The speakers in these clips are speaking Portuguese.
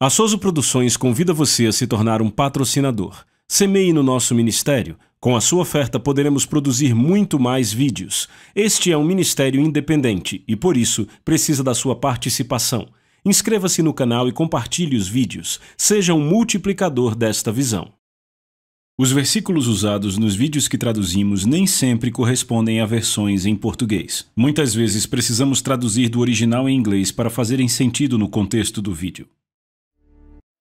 A Soso Produções convida você a se tornar um patrocinador. Semeie no nosso ministério. Com a sua oferta poderemos produzir muito mais vídeos. Este é um ministério independente e, por isso, precisa da sua participação. Inscreva-se no canal e compartilhe os vídeos. Seja um multiplicador desta visão. Os versículos usados nos vídeos que traduzimos nem sempre correspondem a versões em português. Muitas vezes precisamos traduzir do original em inglês para fazerem sentido no contexto do vídeo.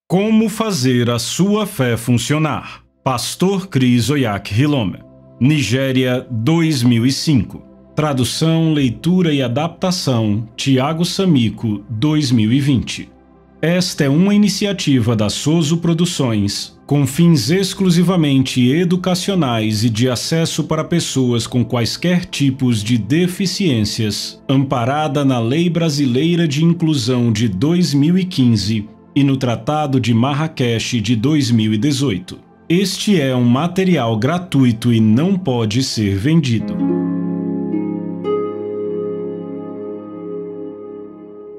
Como fazer a sua fé funcionar? Pastor Chris Oyakhilome, Nigéria, 2005. Tradução, leitura e adaptação, Tiago Samico, 2020. Esta é uma iniciativa da Soso Produções, com fins exclusivamente educacionais e de acesso para pessoas com quaisquer tipos de deficiências, amparada na Lei Brasileira de Inclusão de 2015 e no Tratado de Marrakech de 2018. Este é um material gratuito e não pode ser vendido.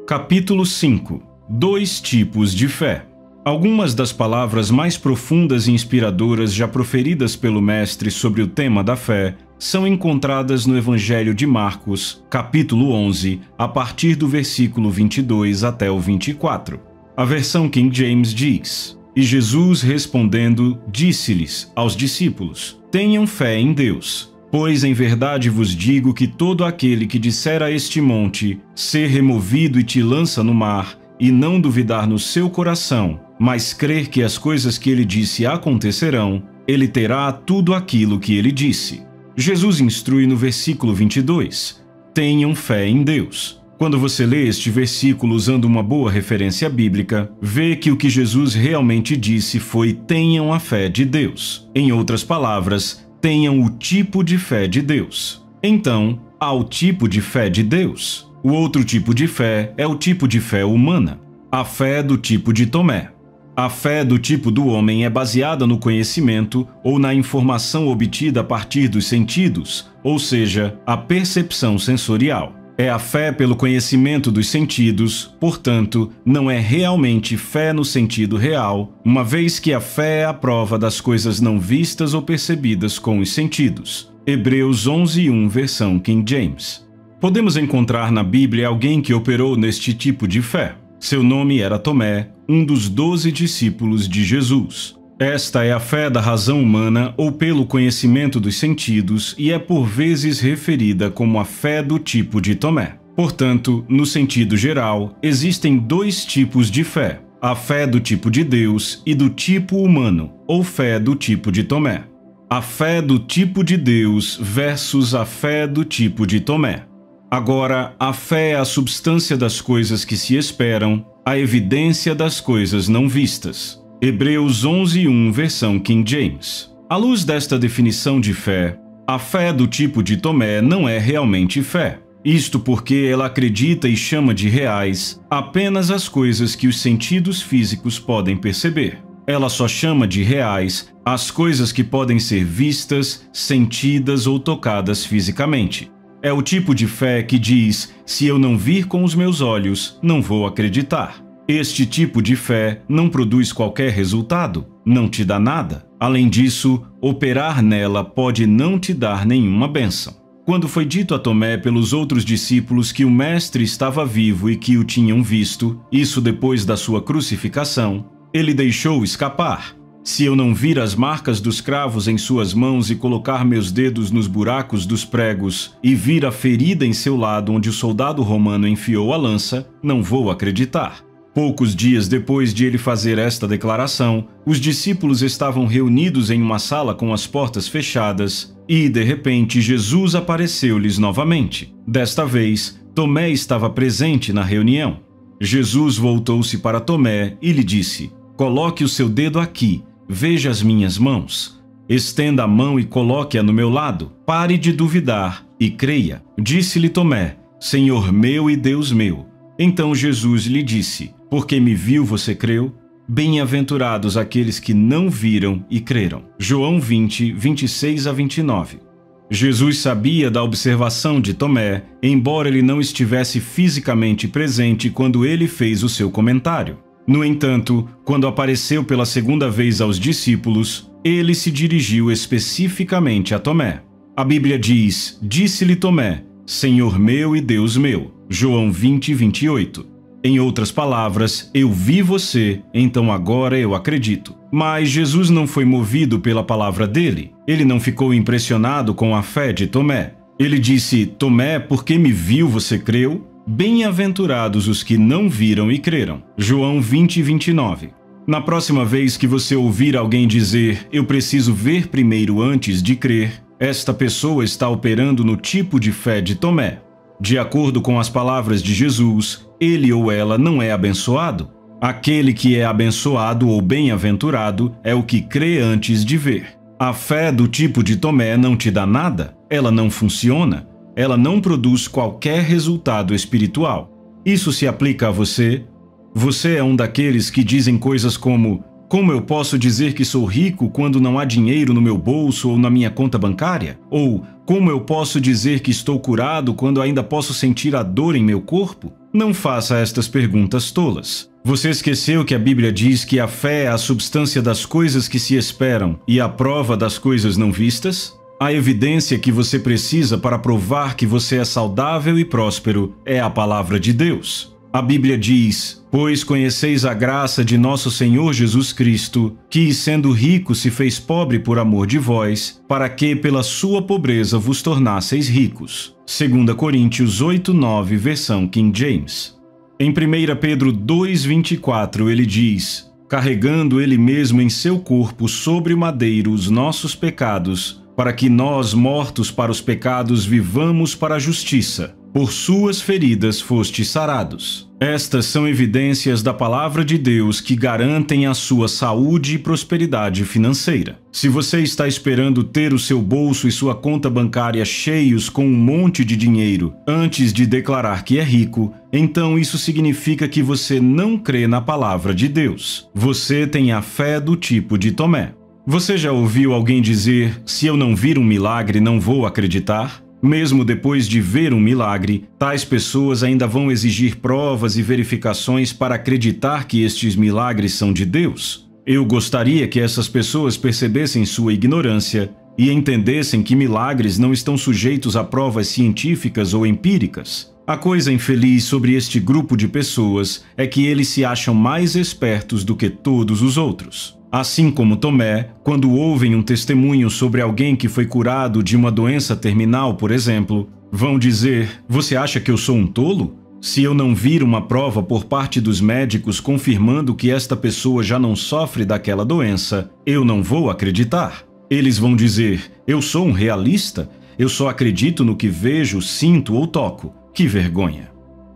Capítulo 5. 2 tipos de fé. Algumas das palavras mais profundas e inspiradoras já proferidas pelo Mestre sobre o tema da fé são encontradas no Evangelho de Marcos, capítulo 11, a partir do versículo 22 até o 24. A versão King James diz: E Jesus respondendo, disse-lhes aos discípulos: Tenham fé em Deus, pois em verdade vos digo que todo aquele que disser a este monte, ser removido e te lança no mar, e não duvidar no seu coração, mas crer que as coisas que ele disse acontecerão, ele terá tudo aquilo que ele disse. Jesus instrui no versículo 22, tenham fé em Deus. Quando você lê este versículo usando uma boa referência bíblica, vê que o que Jesus realmente disse foi tenham a fé de Deus. Em outras palavras, tenham o tipo de fé de Deus. Então, há o tipo de fé de Deus. O outro tipo de fé é o tipo de fé humana. A fé do tipo de Tomé. A fé do tipo do homem é baseada no conhecimento ou na informação obtida a partir dos sentidos, ou seja, a percepção sensorial. É a fé pelo conhecimento dos sentidos, portanto, não é realmente fé no sentido real, uma vez que a fé é a prova das coisas não vistas ou percebidas com os sentidos. Hebreus 11:1, versão King James. Podemos encontrar na Bíblia alguém que operou neste tipo de fé. Seu nome era Tomé, um dos 12 discípulos de Jesus. Esta é a fé da razão humana ou pelo conhecimento dos sentidos e é por vezes referida como a fé do tipo de Tomé. Portanto, no sentido geral, existem 2 tipos de fé: a fé do tipo de Deus e do tipo humano, ou fé do tipo de Tomé. A fé do tipo de Deus versus a fé do tipo de Tomé. Agora, a fé é a substância das coisas que se esperam, a evidência das coisas não vistas. Hebreus 11:1, versão King James. À luz desta definição de fé, a fé do tipo de Tomé não é realmente fé. Isto porque ela acredita e chama de reais apenas as coisas que os sentidos físicos podem perceber. Ela só chama de reais as coisas que podem ser vistas, sentidas ou tocadas fisicamente. É o tipo de fé que diz: se eu não vir com os meus olhos, não vou acreditar. Este tipo de fé não produz qualquer resultado, não te dá nada. Além disso, operar nela pode não te dar nenhuma bênção. Quando foi dito a Tomé pelos outros discípulos que o Mestre estava vivo e que o tinham visto, isso depois da sua crucificação, ele deixou escapar. Se eu não vir as marcas dos cravos em suas mãos e colocar meus dedos nos buracos dos pregos e vir a ferida em seu lado onde o soldado romano enfiou a lança, não vou acreditar. Poucos dias depois de ele fazer esta declaração, os discípulos estavam reunidos em uma sala com as portas fechadas e, de repente, Jesus apareceu-lhes novamente. Desta vez, Tomé estava presente na reunião. Jesus voltou-se para Tomé e lhe disse: Coloque o seu dedo aqui, veja as minhas mãos. Estenda a mão e coloque-a no meu lado. Pare de duvidar e creia. Disse-lhe Tomé: Senhor meu e Deus meu. Então Jesus lhe disse: Porque me viu, você creu? Bem-aventurados aqueles que não viram e creram. João 20, 26 a 29. Jesus sabia da observação de Tomé, embora ele não estivesse fisicamente presente quando ele fez o seu comentário. No entanto, quando apareceu pela segunda vez aos discípulos, ele se dirigiu especificamente a Tomé. A Bíblia diz: disse-lhe Tomé, Senhor meu e Deus meu. João 20, 28. Em outras palavras, eu vi você, então agora eu acredito. Mas Jesus não foi movido pela palavra dele. Ele não ficou impressionado com a fé de Tomé. Ele disse: Tomé, porque me viu você creu? Bem-aventurados os que não viram e creram. João 20, 29. Na próxima vez que você ouvir alguém dizer, eu preciso ver primeiro antes de crer, esta pessoa está operando no tipo de fé de Tomé. De acordo com as palavras de Jesus, ele ou ela não é abençoado. Aquele que é abençoado ou bem-aventurado é o que crê antes de ver. A fé do tipo de Tomé não te dá nada, ela não funciona. Ela não produz qualquer resultado espiritual. Isso se aplica a você? Você é um daqueles que dizem coisas como: como eu posso dizer que sou rico quando não há dinheiro no meu bolso ou na minha conta bancária? Ou como eu posso dizer que estou curado quando ainda posso sentir a dor em meu corpo? Não faça estas perguntas tolas. Você esqueceu que a Bíblia diz que a fé é a substância das coisas que se esperam e a prova das coisas não vistas? A evidência que você precisa para provar que você é saudável e próspero é a palavra de Deus. A Bíblia diz: pois conheceis a graça de nosso Senhor Jesus Cristo, que, sendo rico, se fez pobre por amor de vós, para que pela sua pobreza vos tornasseis ricos. 2 Coríntios 8, 9, versão King James. Em 1 Pedro 2,24 ele diz: carregando ele mesmo em seu corpo sobre o madeiro os nossos pecados, para que nós, mortos para os pecados, vivamos para a justiça. Por suas feridas fostes sarados. Estas são evidências da palavra de Deus que garantem a sua saúde e prosperidade financeira. Se você está esperando ter o seu bolso e sua conta bancária cheios com um monte de dinheiro antes de declarar que é rico, então isso significa que você não crê na palavra de Deus. Você tem a fé do tipo de Tomé. Você já ouviu alguém dizer: se eu não vir um milagre, não vou acreditar? Mesmo depois de ver um milagre, tais pessoas ainda vão exigir provas e verificações para acreditar que estes milagres são de Deus. Eu gostaria que essas pessoas percebessem sua ignorância e entendessem que milagres não estão sujeitos a provas científicas ou empíricas. A coisa infeliz sobre este grupo de pessoas é que eles se acham mais espertos do que todos os outros. Assim como Tomé, quando ouvem um testemunho sobre alguém que foi curado de uma doença terminal, por exemplo, vão dizer: você acha que eu sou um tolo? Se eu não vir uma prova por parte dos médicos confirmando que esta pessoa já não sofre daquela doença, eu não vou acreditar. Eles vão dizer: eu sou um realista? Eu só acredito no que vejo, sinto ou toco. Que vergonha!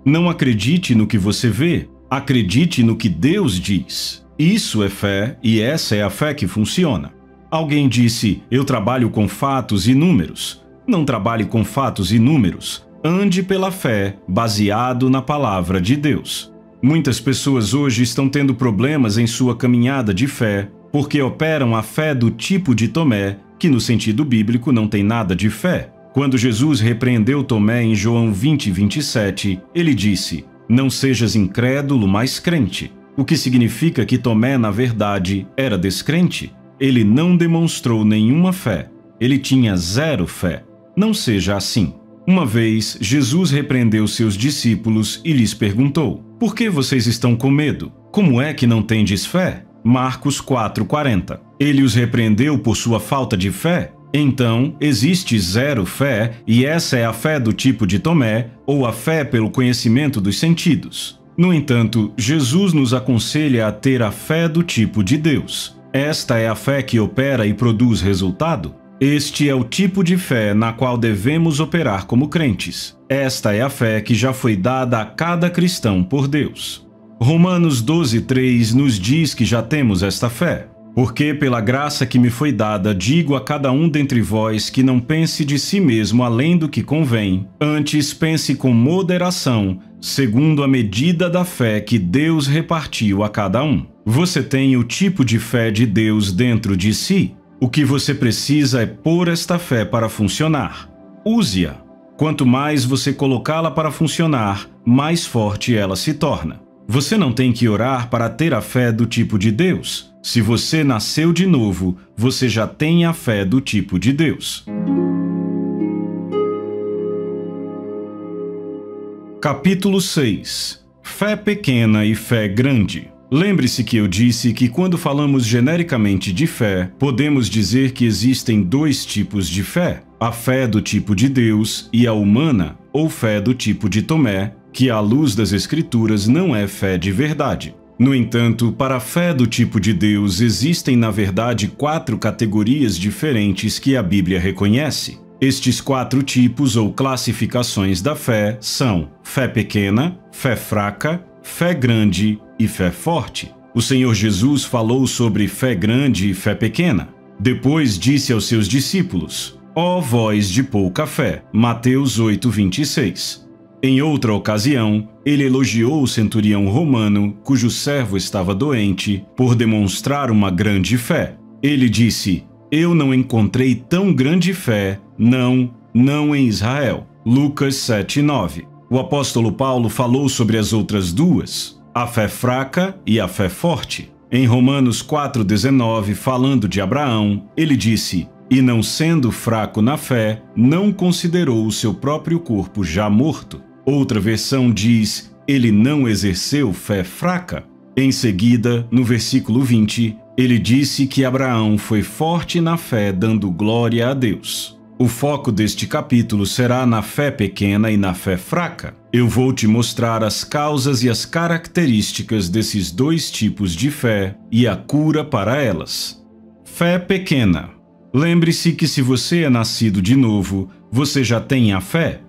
Não acredite no que você vê, acredite no que Deus diz. Isso é fé e essa é a fé que funciona. Alguém disse: eu trabalho com fatos e números. Não trabalhe com fatos e números. Ande pela fé, baseado na palavra de Deus. Muitas pessoas hoje estão tendo problemas em sua caminhada de fé porque operam a fé do tipo de Tomé, que no sentido bíblico não tem nada de fé. Quando Jesus repreendeu Tomé em João 20, 27, ele disse: não sejas incrédulo, mas crente. O que significa que Tomé, na verdade, era descrente. Ele não demonstrou nenhuma fé. Ele tinha zero fé. Não seja assim. Uma vez, Jesus repreendeu seus discípulos e lhes perguntou: por que vocês estão com medo? Como é que não tendes fé? Marcos 4:40. Ele os repreendeu por sua falta de fé? Então, existe zero fé, e essa é a fé do tipo de Tomé, ou a fé pelo conhecimento dos sentidos. No entanto, Jesus nos aconselha a ter a fé do tipo de Deus. Esta é a fé que opera e produz resultado. Este é o tipo de fé na qual devemos operar como crentes. Esta é a fé que já foi dada a cada cristão por Deus. Romanos 12:3 nos diz que já temos esta fé. Porque pela graça que me foi dada, digo a cada um dentre vós que não pense de si mesmo além do que convém, antes pense com moderação, segundo a medida da fé que Deus repartiu a cada um. Você tem o tipo de fé de Deus dentro de si. O que você precisa é pôr esta fé para funcionar. Use-a. Quanto mais você colocá-la para funcionar, mais forte ela se torna. Você não tem que orar para ter a fé do tipo de Deus. Se você nasceu de novo, você já tem a fé do tipo de Deus. Capítulo 6. Fé pequena e fé grande. Lembre-se que eu disse que quando falamos genericamente de fé, podemos dizer que existem dois tipos de fé: a fé do tipo de Deus e a humana, ou fé do tipo de Tomé, que à luz das Escrituras não é fé de verdade. No entanto, para a fé do tipo de Deus existem na verdade 4 categorias diferentes que a Bíblia reconhece. Estes 4 tipos ou classificações da fé são fé pequena, fé fraca, fé grande e fé forte. O Senhor Jesus falou sobre fé grande e fé pequena. Depois disse aos seus discípulos: ó vós de pouca fé. Mateus 8:26. Em outra ocasião, ele elogiou o centurião romano, cujo servo estava doente, por demonstrar uma grande fé. Ele disse: eu não encontrei tão grande fé, não em Israel. Lucas 7:9. O apóstolo Paulo falou sobre as outras duas, a fé fraca e a fé forte. Em Romanos 4:19, falando de Abraão, ele disse: e não sendo fraco na fé, não considerou o seu próprio corpo já morto. Outra versão diz: ele não exerceu fé fraca. Em seguida, no versículo 20, ele disse que Abraão foi forte na fé, dando glória a Deus. O foco deste capítulo será na fé pequena e na fé fraca. Eu vou te mostrar as causas e as características desses dois tipos de fé e a cura para elas. Fé pequena. Lembre-se que se você é nascido de novo, você já tem a fé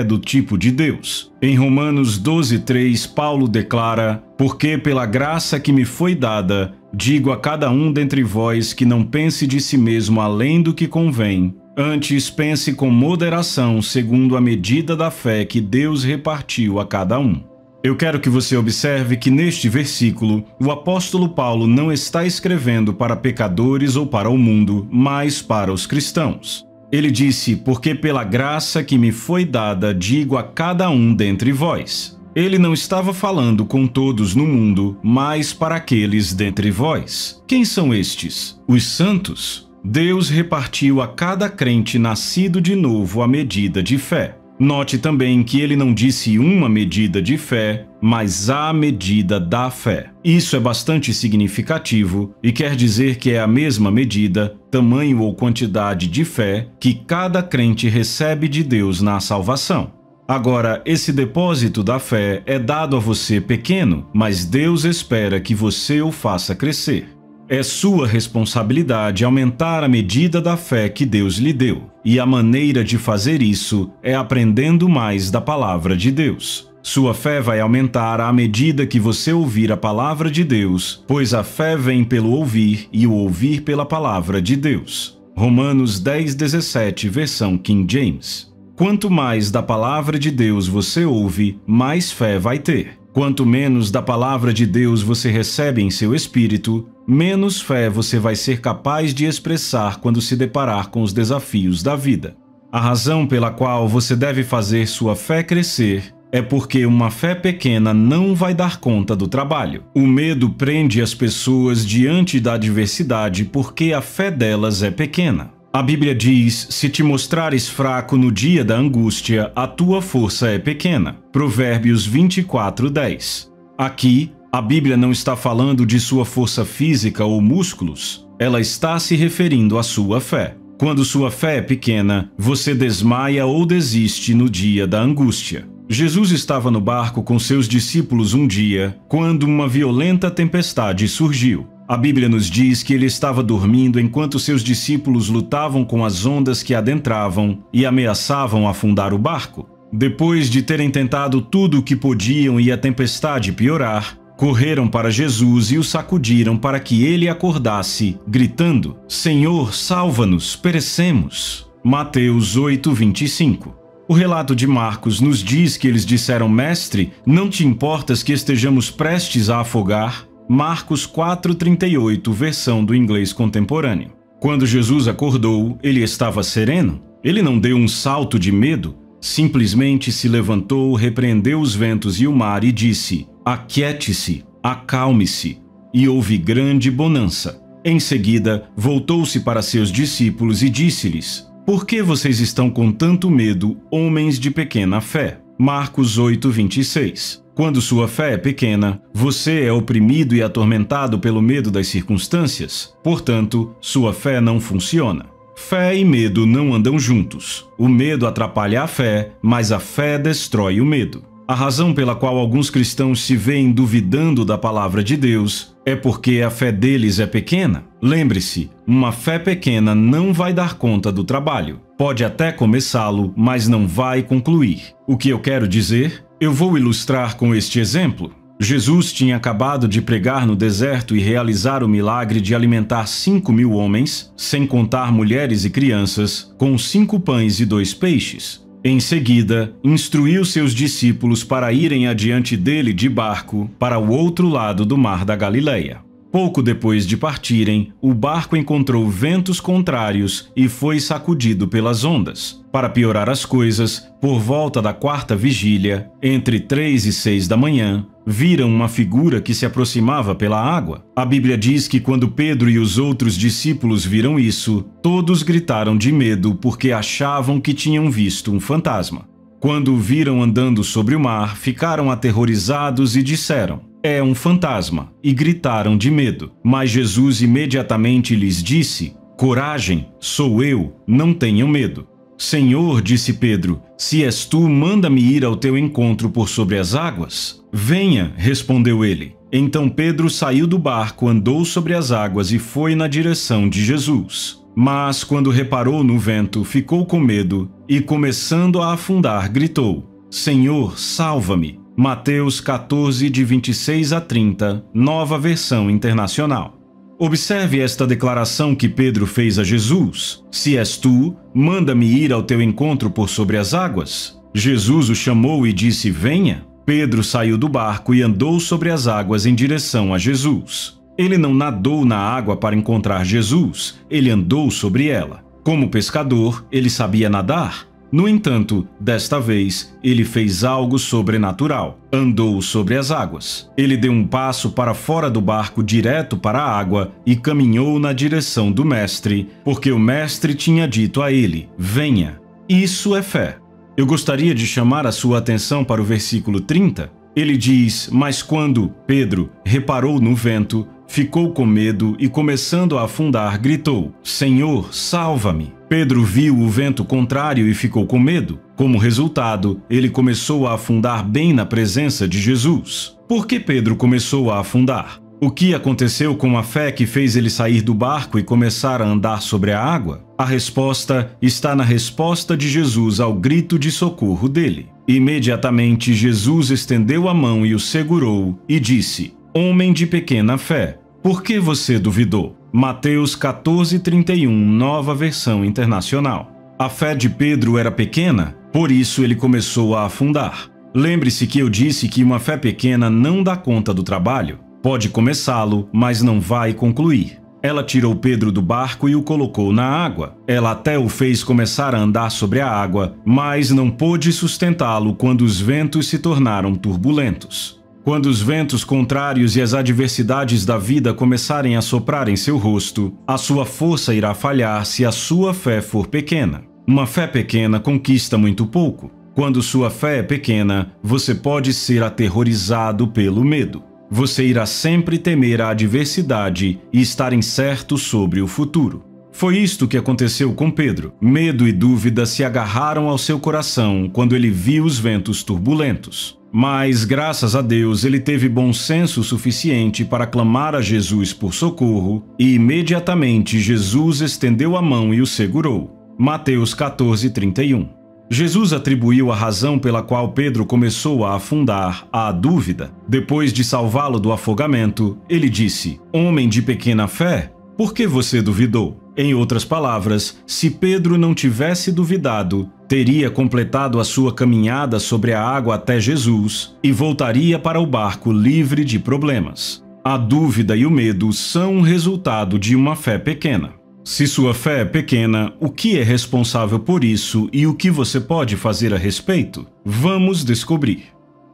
do tipo de Deus. Em Romanos 12:3, Paulo declara: porque pela graça que me foi dada, digo a cada um dentre vós que não pense de si mesmo além do que convém, antes pense com moderação, segundo a medida da fé que Deus repartiu a cada um. Eu quero que você observe que neste versículo, o apóstolo Paulo não está escrevendo para pecadores ou para o mundo, mas para os cristãos. Ele disse: porque pela graça que me foi dada, digo a cada um dentre vós. Ele não estava falando com todos no mundo, mas para aqueles dentre vós. Quem são estes? Os santos. Deus repartiu a cada crente nascido de novo a medida de fé. Note também que ele não disse uma medida de fé, mas a medida da fé. Isso é bastante significativo e quer dizer que é a mesma medida, tamanho ou quantidade de fé que cada crente recebe de Deus na salvação. Agora, esse depósito da fé é dado a você pequeno, mas Deus espera que você o faça crescer. É sua responsabilidade aumentar a medida da fé que Deus lhe deu, e a maneira de fazer isso é aprendendo mais da palavra de Deus. Sua fé vai aumentar à medida que você ouvir a palavra de Deus, pois a fé vem pelo ouvir e o ouvir pela palavra de Deus. Romanos 10:17, versão King James. Quanto mais da palavra de Deus você ouve, mais fé vai ter. Quanto menos da palavra de Deus você recebe em seu espírito, menos fé você vai ser capaz de expressar quando se deparar com os desafios da vida. A razão pela qual você deve fazer sua fé crescer é porque uma fé pequena não vai dar conta do trabalho. O medo prende as pessoas diante da adversidade porque a fé delas é pequena. A Bíblia diz: se te mostrares fraco no dia da angústia, a tua força é pequena. Provérbios 24:10. Aqui, a Bíblia não está falando de sua força física ou músculos. Ela está se referindo à sua fé. Quando sua fé é pequena, você desmaia ou desiste no dia da angústia. Jesus estava no barco com seus discípulos um dia, quando uma violenta tempestade surgiu. A Bíblia nos diz que ele estava dormindo enquanto seus discípulos lutavam com as ondas que adentravam e ameaçavam afundar o barco. Depois de terem tentado tudo o que podiam e a tempestade piorar, correram para Jesus e o sacudiram para que ele acordasse, gritando: Senhor, salva-nos, perecemos. Mateus 8:25. O relato de Marcos nos diz que eles disseram: Mestre, não te importas que estejamos prestes a afogar? Marcos 4:38, versão do inglês contemporâneo. Quando Jesus acordou, ele estava sereno. Ele não deu um salto de medo. Simplesmente se levantou, repreendeu os ventos e o mar e disse: aquiete-se, acalme-se. E houve grande bonança. Em seguida, voltou-se para seus discípulos e disse-lhes: Por que vocês estão com tanto medo, homens de pequena fé? Marcos 8:26. Quando sua fé é pequena, você é oprimido e atormentado pelo medo das circunstâncias. Portanto, sua fé não funciona. Fé e medo não andam juntos. O medo atrapalha a fé, mas a fé destrói o medo. A razão pela qual alguns cristãos se veem duvidando da palavra de Deus é porque a fé deles é pequena. Lembre-se, uma fé pequena não vai dar conta do trabalho. Pode até começá-lo, mas não vai concluir. O que eu quero dizer? Eu vou ilustrar com este exemplo. Jesus tinha acabado de pregar no deserto e realizar o milagre de alimentar 5.000 homens, sem contar mulheres e crianças, com 5 pães e 2 peixes. Em seguida, instruiu seus discípulos para irem adiante dele de barco para o outro lado do mar da Galileia. Pouco depois de partirem, o barco encontrou ventos contrários e foi sacudido pelas ondas. Para piorar as coisas, por volta da 4ª vigília, entre 3 e 6 da manhã, viram uma figura que se aproximava pela água. A Bíblia diz que quando Pedro e os outros discípulos viram isso, todos gritaram de medo porque achavam que tinham visto um fantasma. Quando o viram andando sobre o mar, ficaram aterrorizados e disseram: É um fantasma, e gritaram de medo. Mas Jesus imediatamente lhes disse: Coragem, sou eu, não tenham medo. Senhor, disse Pedro, se és tu, manda-me ir ao teu encontro por sobre as águas. Venha, respondeu ele. Então Pedro saiu do barco, andou sobre as águas e foi na direção de Jesus. Mas, quando reparou no vento, ficou com medo e, começando a afundar, gritou: Senhor, salva-me. Mateus 14, de 26 a 30, Nova Versão Internacional. Observe esta declaração que Pedro fez a Jesus: Se és tu, manda-me ir ao teu encontro por sobre as águas. Jesus o chamou e disse: Venha. Pedro saiu do barco e andou sobre as águas em direção a Jesus. Ele não nadou na água para encontrar Jesus, ele andou sobre ela. Como pescador, ele sabia nadar. No entanto, desta vez, ele fez algo sobrenatural. Andou sobre as águas. Ele deu um passo para fora do barco direto para a água e caminhou na direção do Mestre, porque o Mestre tinha dito a ele: Venha. Isso é fé. Eu gostaria de chamar a sua atenção para o versículo 30. Ele diz: Mas quando Pedro reparou no vento, ficou com medo e, começando a afundar, gritou: Senhor, salva-me. Pedro viu o vento contrário e ficou com medo. Como resultado, ele começou a afundar bem na presença de Jesus. Por que Pedro começou a afundar? O que aconteceu com a fé que fez ele sair do barco e começar a andar sobre a água? A resposta está na resposta de Jesus ao grito de socorro dele. Imediatamente, Jesus estendeu a mão e o segurou e disse: Homem de pequena fé, por que você duvidou? Mateus 14:31, Nova Versão Internacional. A fé de Pedro era pequena, por isso ele começou a afundar. Lembre-se que eu disse que uma fé pequena não dá conta do trabalho. Pode começá-lo, mas não vai concluir. Ela tirou Pedro do barco e o colocou na água. Ela até o fez começar a andar sobre a água, mas não pôde sustentá-lo quando os ventos se tornaram turbulentos. Quando os ventos contrários e as adversidades da vida começarem a soprar em seu rosto, a sua força irá falhar se a sua fé for pequena. Uma fé pequena conquista muito pouco. Quando sua fé é pequena, você pode ser aterrorizado pelo medo. Você irá sempre temer a adversidade e estar incerto sobre o futuro. Foi isto que aconteceu com Pedro. Medo e dúvida se agarraram ao seu coração quando ele viu os ventos turbulentos. Mas, graças a Deus, ele teve bom senso suficiente para clamar a Jesus por socorro e imediatamente Jesus estendeu a mão e o segurou. Mateus 14:31. Jesus atribuiu a razão pela qual Pedro começou a afundar à dúvida. Depois de salvá-lo do afogamento, ele disse: Homem de pequena fé, por que você duvidou? Em outras palavras, se Pedro não tivesse duvidado, teria completado a sua caminhada sobre a água até Jesus e voltaria para o barco livre de problemas. A dúvida e o medo são o resultado de uma fé pequena. Se sua fé é pequena, o que é responsável por isso e o que você pode fazer a respeito? Vamos descobrir.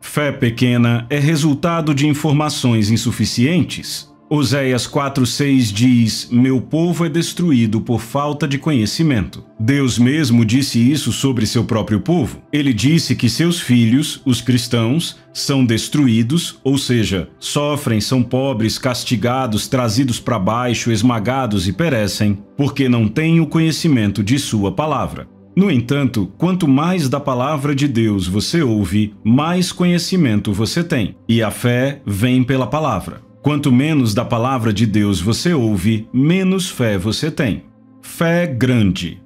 Fé pequena é resultado de informações insuficientes. Oséias 4:6 diz: meu povo é destruído por falta de conhecimento. Deus mesmo disse isso sobre seu próprio povo. Ele disse que seus filhos, os cristãos, são destruídos, ou seja, sofrem, são pobres, castigados, trazidos para baixo, esmagados e perecem, porque não têm o conhecimento de sua palavra. No entanto, quanto mais da palavra de Deus você ouve, mais conhecimento você tem, e a fé vem pela palavra. Quanto menos da palavra de Deus você ouve, menos fé você tem. Fé grande.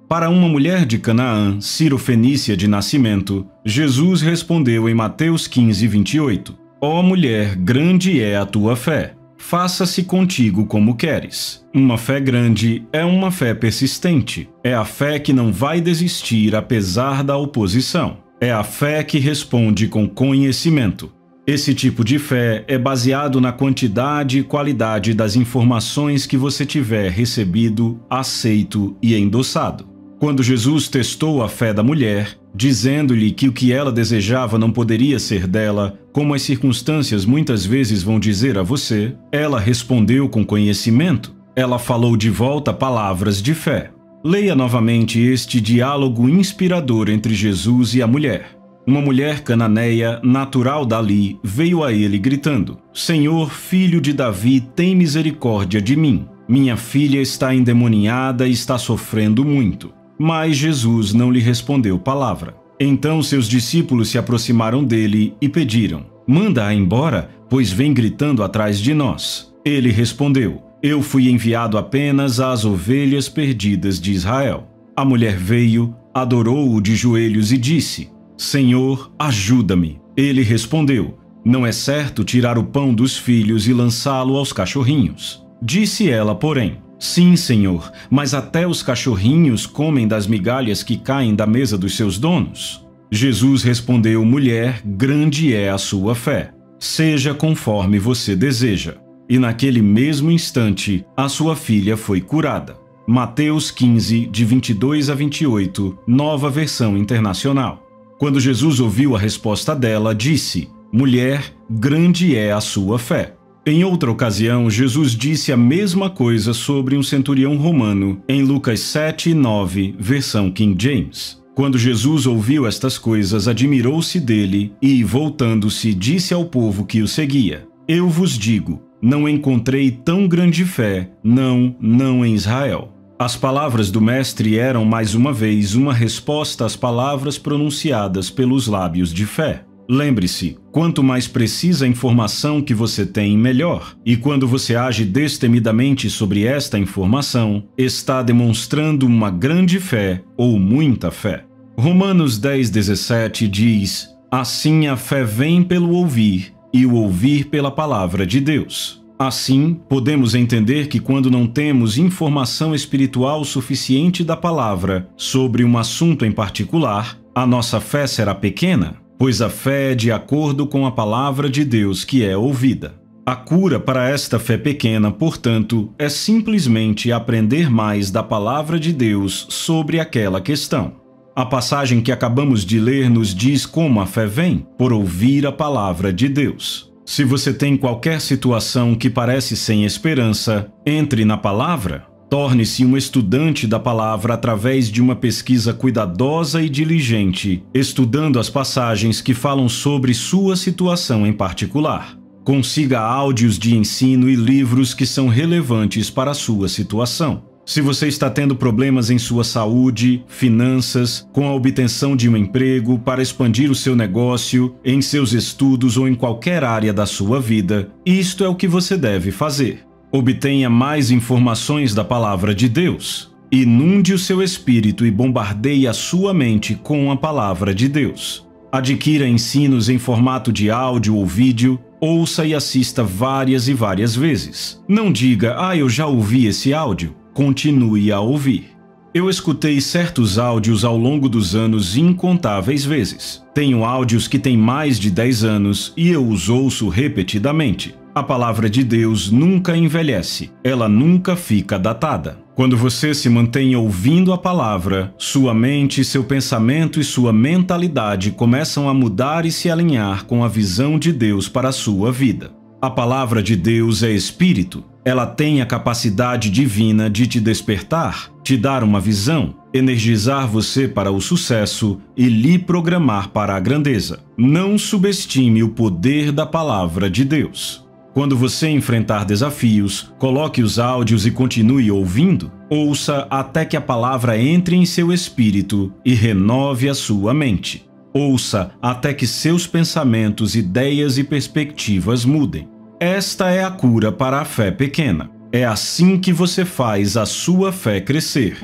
Para uma mulher de Canaã, Ciro-fenícia de nascimento, Jesus respondeu em Mateus 15:28: Ó mulher, grande é a tua fé. Faça-se contigo como queres. Uma fé grande é uma fé persistente. É a fé que não vai desistir apesar da oposição. É a fé que responde com conhecimento. Esse tipo de fé é baseado na quantidade e qualidade das informações que você tiver recebido, aceito e endossado. Quando Jesus testou a fé da mulher, dizendo-lhe que o que ela desejava não poderia ser dela, como as circunstâncias muitas vezes vão dizer a você, ela respondeu com conhecimento. Ela falou de volta palavras de fé. Leia novamente este diálogo inspirador entre Jesus e a mulher. Uma mulher cananeia, natural dali, veio a ele gritando: Senhor, filho de Davi, tem misericórdia de mim. Minha filha está endemoniada e está sofrendo muito. Mas Jesus não lhe respondeu palavra. Então seus discípulos se aproximaram dele e pediram: Manda-a embora, pois vem gritando atrás de nós. Ele respondeu: Eu fui enviado apenas às ovelhas perdidas de Israel. A mulher veio, adorou-o de joelhos e disse: Senhor, ajuda-me. Ele respondeu: Não é certo tirar o pão dos filhos e lançá-lo aos cachorrinhos. Disse ela, porém: Sim, Senhor, mas até os cachorrinhos comem das migalhas que caem da mesa dos seus donos. Jesus respondeu: Mulher, grande é a sua fé. Seja conforme você deseja. E naquele mesmo instante, a sua filha foi curada. Mateus 15, de 22 a 28, Nova Versão Internacional. Quando Jesus ouviu a resposta dela, disse: Mulher, grande é a sua fé. Em outra ocasião, Jesus disse a mesma coisa sobre um centurião romano, em Lucas 7:9, versão King James. Quando Jesus ouviu estas coisas, admirou-se dele e, voltando-se, disse ao povo que o seguia: Eu vos digo, não encontrei tão grande fé, não em Israel. As palavras do Mestre eram, mais uma vez, uma resposta às palavras pronunciadas pelos lábios de fé. Lembre-se, quanto mais precisa a informação que você tem, melhor. E quando você age destemidamente sobre esta informação, está demonstrando uma grande fé ou muita fé. Romanos 10:17 diz: Assim a fé vem pelo ouvir, e o ouvir pela palavra de Deus. Assim, podemos entender que quando não temos informação espiritual suficiente da palavra sobre um assunto em particular, a nossa fé será pequena, pois a fé é de acordo com a palavra de Deus que é ouvida. A cura para esta fé pequena, portanto, é simplesmente aprender mais da palavra de Deus sobre aquela questão. A passagem que acabamos de ler nos diz como a fé vem, por ouvir a palavra de Deus. Se você tem qualquer situação que parece sem esperança, entre na palavra. Torne-se um estudante da palavra através de uma pesquisa cuidadosa e diligente, estudando as passagens que falam sobre sua situação em particular. Consiga áudios de ensino e livros que são relevantes para a sua situação. Se você está tendo problemas em sua saúde, finanças, com a obtenção de um emprego, para expandir o seu negócio, em seus estudos ou em qualquer área da sua vida, isto é o que você deve fazer. Obtenha mais informações da palavra de Deus. Inunde o seu espírito e bombardeie a sua mente com a palavra de Deus. Adquira ensinos em formato de áudio ou vídeo, ouça e assista várias e várias vezes. Não diga: eu já ouvi esse áudio. Continue a ouvir. Eu escutei certos áudios ao longo dos anos incontáveis vezes. Tenho áudios que têm mais de 10 anos e eu os ouço repetidamente. A palavra de Deus nunca envelhece, ela nunca fica datada. Quando você se mantém ouvindo a palavra, sua mente, seu pensamento e sua mentalidade começam a mudar e se alinhar com a visão de Deus para a sua vida. A palavra de Deus é espírito. Ela tem a capacidade divina de te despertar, te dar uma visão, energizar você para o sucesso e lhe programar para a grandeza. Não subestime o poder da palavra de Deus. Quando você enfrentar desafios, coloque os áudios e continue ouvindo. Ouça até que a palavra entre em seu espírito e renove a sua mente. Ouça até que seus pensamentos, ideias e perspectivas mudem. Esta é a cura para a fé pequena. É assim que você faz a sua fé crescer.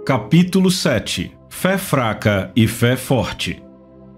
Capítulo 7. Fé fraca e fé forte.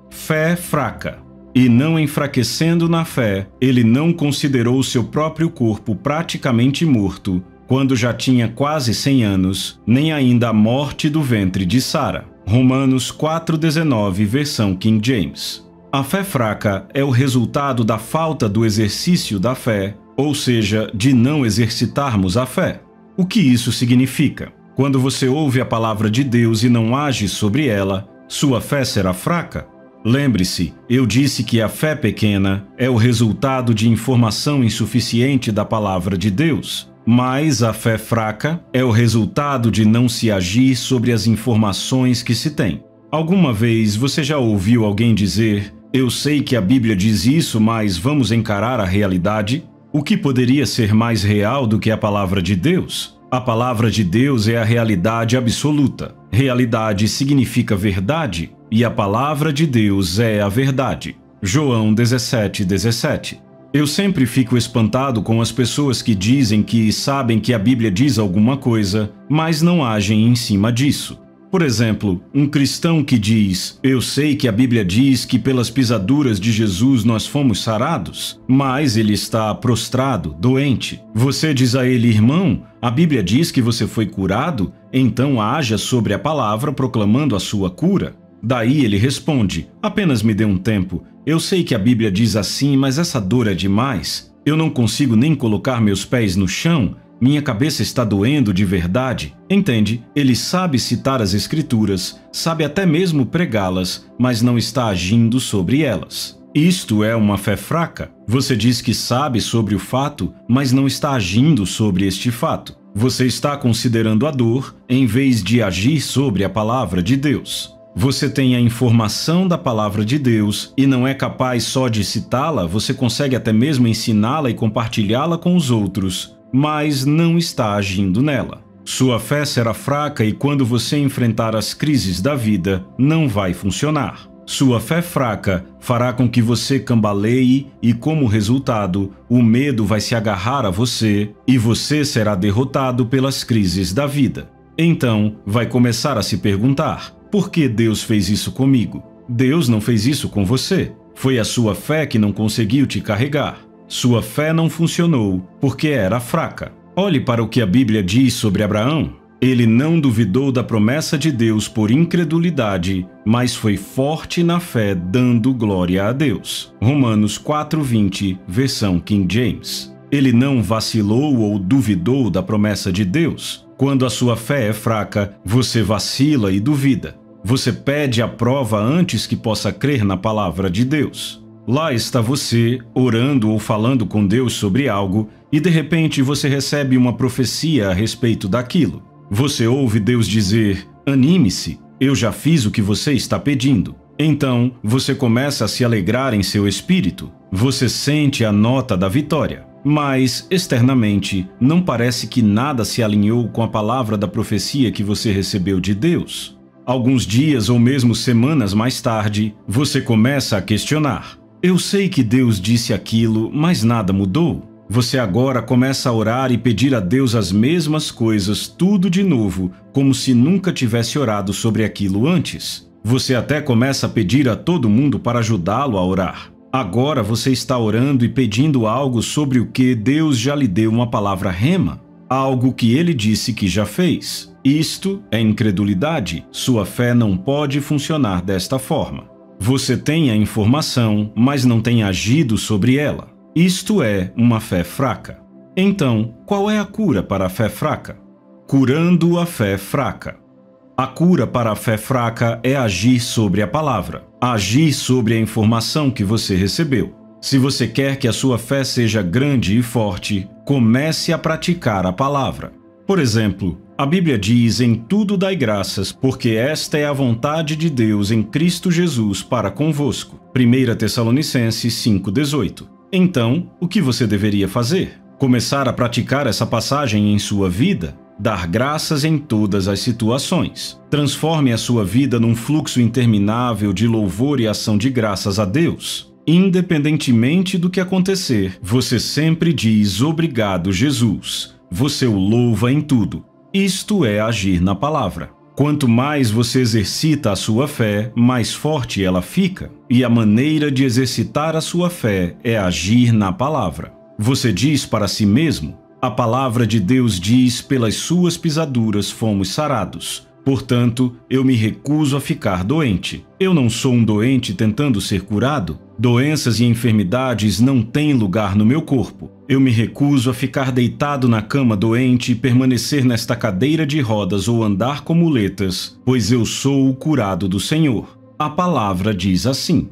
Fé fraca. E não enfraquecendo na fé, ele não considerou seu próprio corpo praticamente morto, quando já tinha quase 100 anos, nem ainda a morte do ventre de Sara. Romanos 4,19, versão King James. A fé fraca é o resultado da falta do exercício da fé, ou seja, de não exercitarmos a fé. O que isso significa? Quando você ouve a palavra de Deus e não age sobre ela, sua fé será fraca? Lembre-se, eu disse que a fé pequena é o resultado de informação insuficiente da palavra de Deus. Mas a fé fraca é o resultado de não se agir sobre as informações que se tem. Alguma vez você já ouviu alguém dizer: "Eu sei que a Bíblia diz isso, mas vamos encarar a realidade"? O que poderia ser mais real do que a palavra de Deus? A palavra de Deus é a realidade absoluta. Realidade significa verdade, e a palavra de Deus é a verdade. João 17:17. Eu sempre fico espantado com as pessoas que dizem que sabem que a Bíblia diz alguma coisa, mas não agem em cima disso. Por exemplo, um cristão que diz: "Eu sei que a Bíblia diz que pelas pisaduras de Jesus nós fomos sarados", mas ele está prostrado, doente. Você diz a ele: "Irmão, a Bíblia diz que você foi curado, então haja sobre a palavra proclamando a sua cura". Daí ele responde: "Apenas me dê um tempo. Eu sei que a Bíblia diz assim, mas essa dor é demais. Eu não consigo nem colocar meus pés no chão. Minha cabeça está doendo de verdade". Entende? Ele sabe citar as Escrituras, sabe até mesmo pregá-las, mas não está agindo sobre elas. Isto é uma fé fraca. Você diz que sabe sobre o fato, mas não está agindo sobre este fato. Você está considerando a dor, em vez de agir sobre a palavra de Deus. Você tem a informação da palavra de Deus e não é capaz só de citá-la, você consegue até mesmo ensiná-la e compartilhá-la com os outros, mas não está agindo nela. Sua fé será fraca e quando você enfrentar as crises da vida, não vai funcionar. Sua fé fraca fará com que você cambaleie e, como resultado, o medo vai se agarrar a você e você será derrotado pelas crises da vida. Então, vai começar a se perguntar: por que Deus fez isso comigo? Deus não fez isso com você. Foi a sua fé que não conseguiu te carregar. Sua fé não funcionou porque era fraca. Olhe para o que a Bíblia diz sobre Abraão. Ele não duvidou da promessa de Deus por incredulidade, mas foi forte na fé, dando glória a Deus. Romanos 4:20, versão King James. Ele não vacilou ou duvidou da promessa de Deus. Quando a sua fé é fraca, você vacila e duvida. Você pede a prova antes que possa crer na palavra de Deus. Lá está você, orando ou falando com Deus sobre algo, e de repente você recebe uma profecia a respeito daquilo. Você ouve Deus dizer: "Anime-se, eu já fiz o que você está pedindo". Então, você começa a se alegrar em seu espírito. Você sente a nota da vitória. Mas, externamente, não parece que nada se alinhou com a palavra da profecia que você recebeu de Deus. Alguns dias ou mesmo semanas mais tarde, você começa a questionar: "Eu sei que Deus disse aquilo, mas nada mudou". Você agora começa a orar e pedir a Deus as mesmas coisas, tudo de novo, como se nunca tivesse orado sobre aquilo antes. Você até começa a pedir a todo mundo para ajudá-lo a orar. Agora você está orando e pedindo algo sobre o que Deus já lhe deu uma palavra rema, algo que ele disse que já fez. Isto é incredulidade. Sua fé não pode funcionar desta forma. Você tem a informação, mas não tem agido sobre ela. Isto é uma fé fraca. Então, qual é a cura para a fé fraca? Curando a fé fraca. A cura para a fé fraca é agir sobre a palavra, agir sobre a informação que você recebeu. Se você quer que a sua fé seja grande e forte, comece a praticar a palavra. Por exemplo, a Bíblia diz: em tudo dai graças, porque esta é a vontade de Deus em Cristo Jesus para convosco. 1 Tessalonicenses 5,18. Então, o que você deveria fazer? Começar a praticar essa passagem em sua vida? Dar graças em todas as situações. Transforme a sua vida num fluxo interminável de louvor e ação de graças a Deus. Independentemente do que acontecer, você sempre diz: obrigado, Jesus. Você o louva em tudo. Isto é agir na palavra. Quanto mais você exercita a sua fé, mais forte ela fica. E a maneira de exercitar a sua fé é agir na palavra. Você diz para si mesmo: a palavra de Deus diz: pelas suas pisaduras fomos sarados. Portanto, eu me recuso a ficar doente. Eu não sou um doente tentando ser curado. Doenças e enfermidades não têm lugar no meu corpo. Eu me recuso a ficar deitado na cama doente e permanecer nesta cadeira de rodas ou andar com muletas, pois eu sou o curado do Senhor. A palavra diz assim.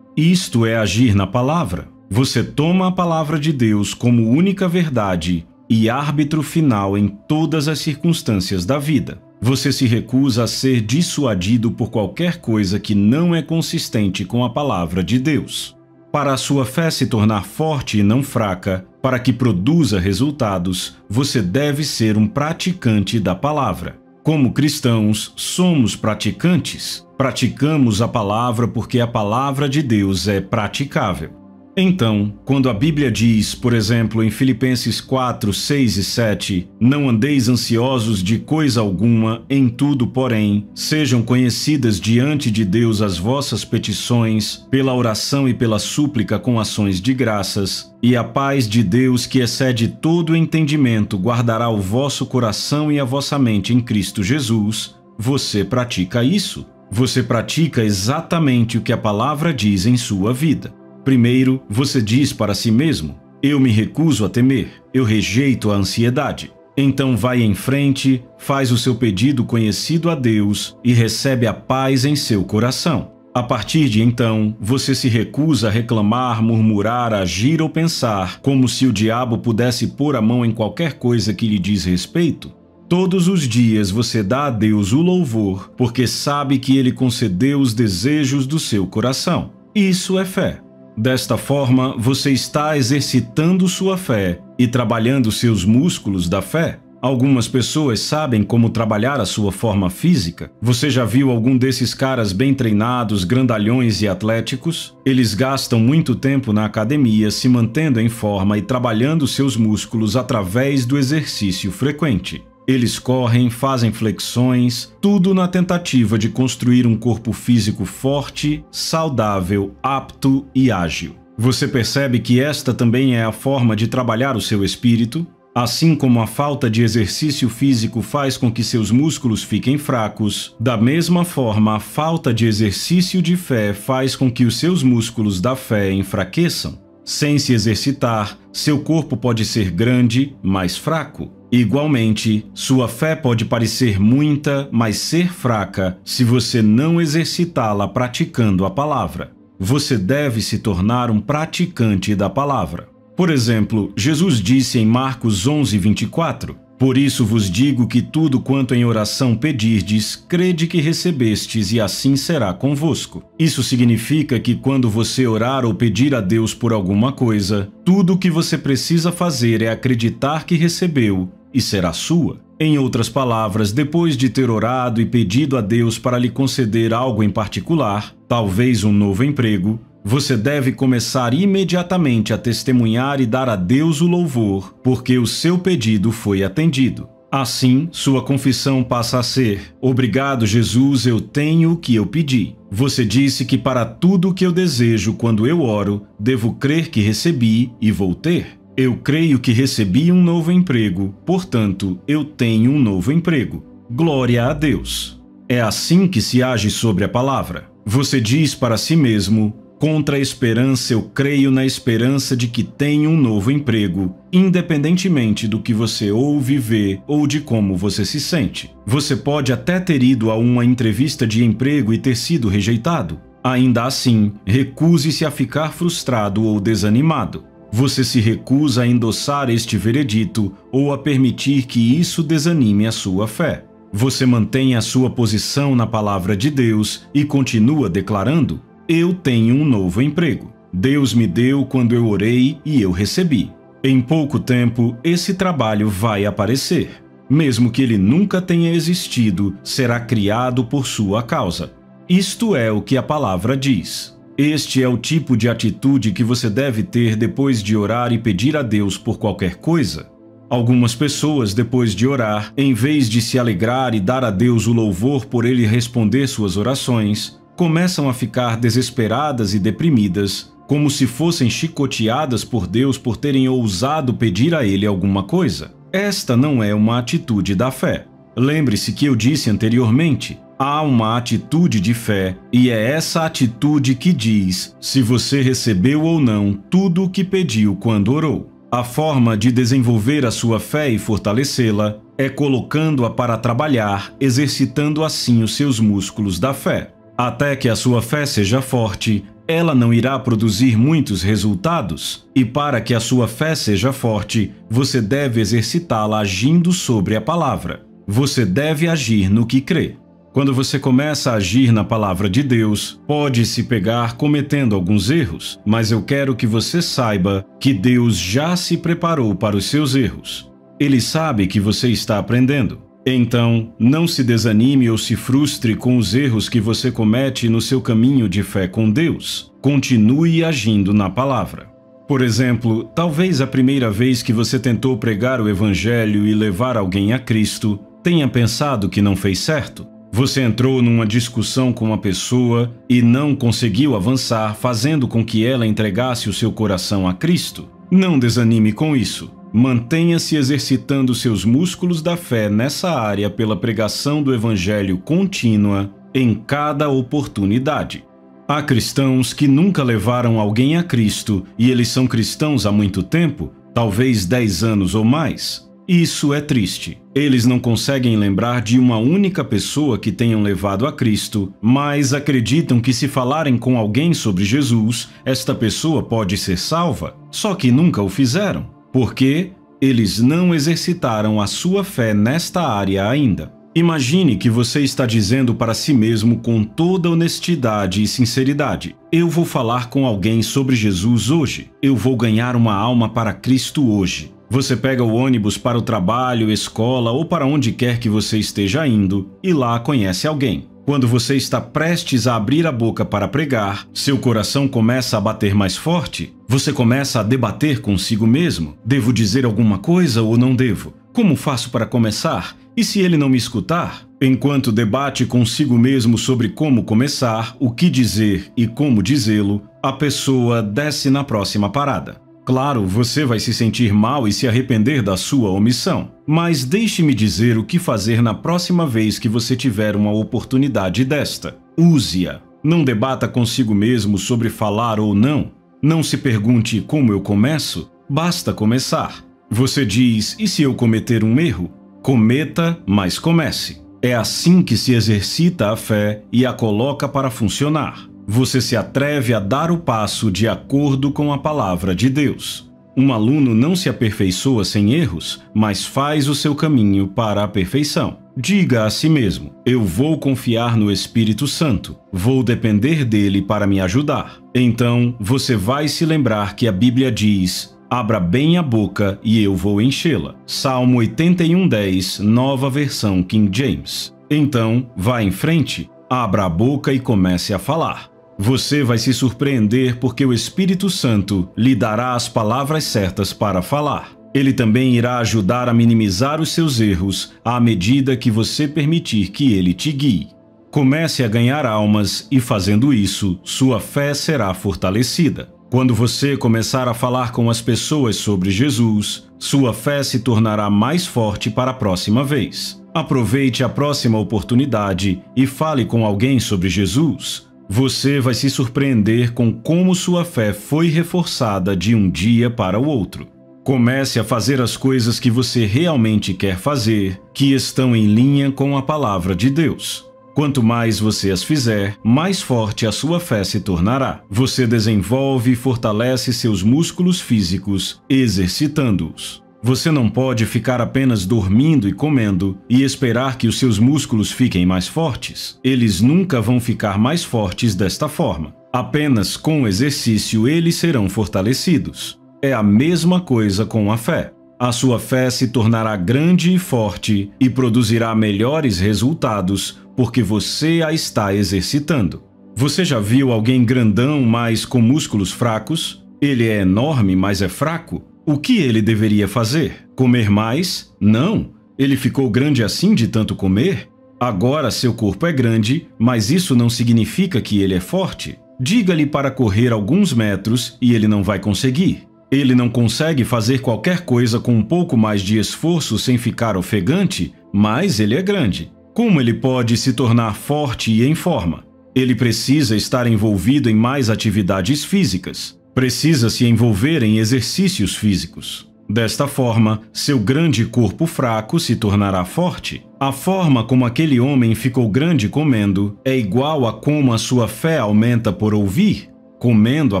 Isto é agir na palavra. Você toma a palavra de Deus como única verdade e árbitro final em todas as circunstâncias da vida. Você se recusa a ser dissuadido por qualquer coisa que não é consistente com a palavra de Deus. Para a sua fé se tornar forte e não fraca, para que produza resultados, você deve ser um praticante da palavra. Como cristãos, somos praticantes. Praticamos a palavra porque a palavra de Deus é praticável. Então, quando a Bíblia diz, por exemplo, em Filipenses 4, 6 e 7, não andeis ansiosos de coisa alguma, em tudo, porém, sejam conhecidas diante de Deus as vossas petições, pela oração e pela súplica com ações de graças, e a paz de Deus, que excede todo o entendimento, guardará o vosso coração e a vossa mente em Cristo Jesus. Você pratica isso? Você pratica exatamente o que a palavra diz em sua vida. Primeiro, você diz para si mesmo: eu me recuso a temer, eu rejeito a ansiedade. Então vai em frente, faz o seu pedido conhecido a Deus e recebe a paz em seu coração. A partir de então, você se recusa a reclamar, murmurar, agir ou pensar como se o diabo pudesse pôr a mão em qualquer coisa que lhe diz respeito. Todos os dias você dá a Deus o louvor, porque sabe que Ele concedeu os desejos do seu coração. Isso é fé. Desta forma, você está exercitando sua fé e trabalhando seus músculos da fé. Algumas pessoas sabem como trabalhar a sua forma física. Você já viu algum desses caras bem treinados, grandalhões e atléticos? Eles gastam muito tempo na academia se mantendo em forma e trabalhando seus músculos através do exercício frequente. Eles correm, fazem flexões, tudo na tentativa de construir um corpo físico forte, saudável, apto e ágil. Você percebe que esta também é a forma de trabalhar o seu espírito? Assim como a falta de exercício físico faz com que seus músculos fiquem fracos, da mesma forma a falta de exercício de fé faz com que os seus músculos da fé enfraqueçam. Sem se exercitar, seu corpo pode ser grande, mas fraco. Igualmente, sua fé pode parecer muita, mas ser fraca se você não exercitá-la praticando a palavra. Você deve se tornar um praticante da palavra. Por exemplo, Jesus disse em Marcos 11, 24, por isso vos digo que tudo quanto em oração pedirdes, crede que recebestes e assim será convosco. Isso significa que quando você orar ou pedir a Deus por alguma coisa, tudo o que você precisa fazer é acreditar que recebeu e será sua. Em outras palavras, depois de ter orado e pedido a Deus para lhe conceder algo em particular, talvez um novo emprego, você deve começar imediatamente a testemunhar e dar a Deus o louvor, porque o seu pedido foi atendido. Assim, sua confissão passa a ser: obrigado, Jesus, eu tenho o que eu pedi. Você disse que para tudo o que eu desejo quando eu oro, devo crer que recebi e vou ter. Eu creio que recebi um novo emprego, portanto, eu tenho um novo emprego. Glória a Deus! É assim que se age sobre a palavra. Você diz para si mesmo: contra a esperança eu creio na esperança de que tenho um novo emprego, independentemente do que você ouve, vê ou de como você se sente. Você pode até ter ido a uma entrevista de emprego e ter sido rejeitado. Ainda assim, recuse-se a ficar frustrado ou desanimado. Você se recusa a endossar este veredito ou a permitir que isso desanime a sua fé. Você mantém a sua posição na palavra de Deus e continua declarando: eu tenho um novo emprego. Deus me deu quando eu orei e eu recebi. Em pouco tempo, esse trabalho vai aparecer. Mesmo que ele nunca tenha existido, será criado por sua causa. Isto é o que a palavra diz. Este é o tipo de atitude que você deve ter depois de orar e pedir a Deus por qualquer coisa. Algumas pessoas, depois de orar, em vez de se alegrar e dar a Deus o louvor por ele responder suas orações, começam a ficar desesperadas e deprimidas, como se fossem chicoteadas por Deus por terem ousado pedir a ele alguma coisa. Esta não é uma atitude da fé. Lembre-se que eu disse anteriormente: há uma atitude de fé, e é essa atitude que diz se você recebeu ou não tudo o que pediu quando orou. A forma de desenvolver a sua fé e fortalecê-la é colocando-a para trabalhar, exercitando assim os seus músculos da fé. Até que a sua fé seja forte, ela não irá produzir muitos resultados, e para que a sua fé seja forte, você deve exercitá-la agindo sobre a palavra. Você deve agir no que crê. Quando você começa a agir na palavra de Deus, pode se pegar cometendo alguns erros, mas eu quero que você saiba que Deus já se preparou para os seus erros. Ele sabe que você está aprendendo. Então, não se desanime ou se frustre com os erros que você comete no seu caminho de fé com Deus. Continue agindo na palavra. Por exemplo, talvez a primeira vez que você tentou pregar o Evangelho e levar alguém a Cristo, tenha pensado que não fez certo. Você entrou numa discussão com uma pessoa e não conseguiu avançar, fazendo com que ela entregasse o seu coração a Cristo. Não desanime com isso. Mantenha-se exercitando seus músculos da fé nessa área pela pregação do Evangelho contínua em cada oportunidade. Há cristãos que nunca levaram alguém a Cristo e eles são cristãos há muito tempo, talvez 10 anos ou mais. Isso é triste. Eles não conseguem lembrar de uma única pessoa que tenham levado a Cristo, mas acreditam que se falarem com alguém sobre Jesus, esta pessoa pode ser salva, só que nunca o fizeram, porque eles não exercitaram a sua fé nesta área ainda. Imagine que você está dizendo para si mesmo com toda honestidade e sinceridade: eu vou falar com alguém sobre Jesus hoje, eu vou ganhar uma alma para Cristo hoje. Você pega o ônibus para o trabalho, escola ou para onde quer que você esteja indo e lá conhece alguém. Quando você está prestes a abrir a boca para pregar, seu coração começa a bater mais forte. Você começa a debater consigo mesmo: devo dizer alguma coisa ou não devo? Como faço para começar? E se ele não me escutar? Enquanto debate consigo mesmo sobre como começar, o que dizer e como dizê-lo, a pessoa desce na próxima parada. Claro, você vai se sentir mal e se arrepender da sua omissão, mas deixe-me dizer o que fazer na próxima vez que você tiver uma oportunidade desta. Use-a. Não debata consigo mesmo sobre falar ou não. Não se pergunte como eu começo. Basta começar. Você diz: e se eu cometer um erro? Cometa, mas comece. É assim que se exercita a fé e a coloca para funcionar. Você se atreve a dar o passo de acordo com a palavra de Deus. Um aluno não se aperfeiçoa sem erros, mas faz o seu caminho para a perfeição. Diga a si mesmo: eu vou confiar no Espírito Santo, vou depender dele para me ajudar. Então, você vai se lembrar que a Bíblia diz: abra bem a boca e eu vou enchê-la. Salmo 81:10, nova versão King James. Então, vá em frente, abra a boca e comece a falar. Você vai se surpreender porque o Espírito Santo lhe dará as palavras certas para falar. Ele também irá ajudar a minimizar os seus erros à medida que você permitir que ele te guie. Comece a ganhar almas e, fazendo isso, sua fé será fortalecida. Quando você começar a falar com as pessoas sobre Jesus, sua fé se tornará mais forte para a próxima vez. Aproveite a próxima oportunidade e fale com alguém sobre Jesus. Você vai se surpreender com como sua fé foi reforçada de um dia para o outro. Comece a fazer as coisas que você realmente quer fazer, que estão em linha com a palavra de Deus. Quanto mais você as fizer, mais forte a sua fé se tornará. Você desenvolve e fortalece seus músculos físicos, exercitando-os. Você não pode ficar apenas dormindo e comendo e esperar que os seus músculos fiquem mais fortes. Eles nunca vão ficar mais fortes desta forma. Apenas com o exercício eles serão fortalecidos. É a mesma coisa com a fé. A sua fé se tornará grande e forte e produzirá melhores resultados porque você a está exercitando. Você já viu alguém grandão, mas com músculos fracos? Ele é enorme, mas é fraco? O que ele deveria fazer? Comer mais? Não. Ele ficou grande assim de tanto comer? Agora seu corpo é grande, mas isso não significa que ele é forte. Diga-lhe para correr alguns metros e ele não vai conseguir. Ele não consegue fazer qualquer coisa com um pouco mais de esforço sem ficar ofegante, mas ele é grande. Como ele pode se tornar forte e em forma? Ele precisa estar envolvido em mais atividades físicas. Precisa se envolver em exercícios físicos. Desta forma, seu grande corpo fraco se tornará forte. A forma como aquele homem ficou grande comendo é igual a como a sua fé aumenta por ouvir, comendo a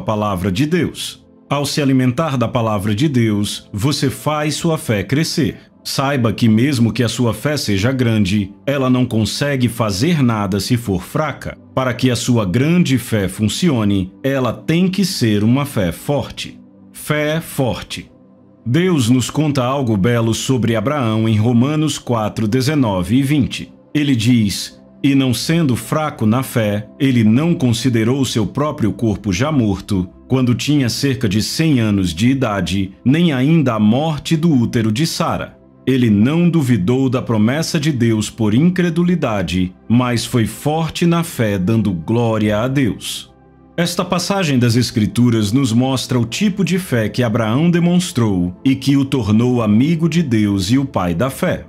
palavra de Deus. Ao se alimentar da palavra de Deus, você faz sua fé crescer. Saiba que mesmo que a sua fé seja grande, ela não consegue fazer nada se for fraca. Para que a sua grande fé funcione, ela tem que ser uma fé forte. Fé forte. Deus nos conta algo belo sobre Abraão em Romanos 4, 19 e 20. Ele diz: "E não sendo fraco na fé, ele não considerou seu próprio corpo já morto, quando tinha cerca de 100 anos de idade, nem ainda a morte do útero de Sara. Ele não duvidou da promessa de Deus por incredulidade, mas foi forte na fé, dando glória a Deus." Esta passagem das Escrituras nos mostra o tipo de fé que Abraão demonstrou e que o tornou amigo de Deus e o pai da fé.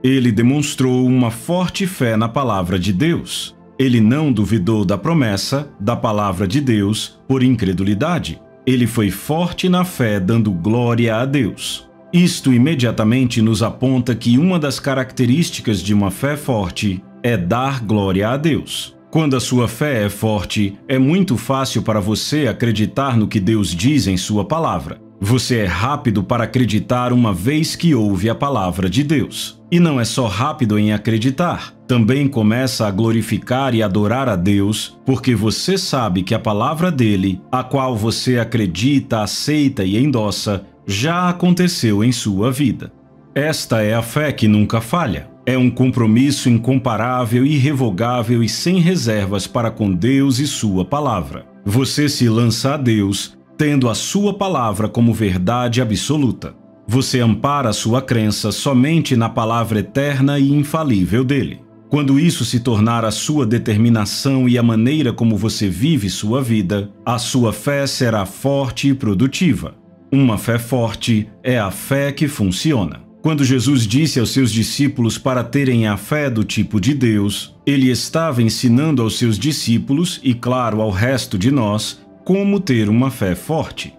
Ele demonstrou uma forte fé na palavra de Deus. Ele não duvidou da promessa, da palavra de Deus, por incredulidade. Ele foi forte na fé, dando glória a Deus. Isto imediatamente nos aponta que uma das características de uma fé forte é dar glória a Deus. Quando a sua fé é forte, é muito fácil para você acreditar no que Deus diz em sua palavra. Você é rápido para acreditar uma vez que ouve a palavra de Deus. E não é só rápido em acreditar, também começa a glorificar e adorar a Deus, porque você sabe que a palavra dele, a qual você acredita, aceita e endossa, já aconteceu em sua vida. Esta é a fé que nunca falha. É um compromisso incomparável, irrevogável e sem reservas para com Deus e sua palavra. Você se lança a Deus, tendo a sua palavra como verdade absoluta. Você ampara a sua crença somente na palavra eterna e infalível dele. Quando isso se tornar a sua determinação e a maneira como você vive sua vida, a sua fé será forte e produtiva. Uma fé forte é a fé que funciona. Quando Jesus disse aos seus discípulos para terem a fé do tipo de Deus, ele estava ensinando aos seus discípulos e, claro, ao resto de nós, como ter uma fé forte.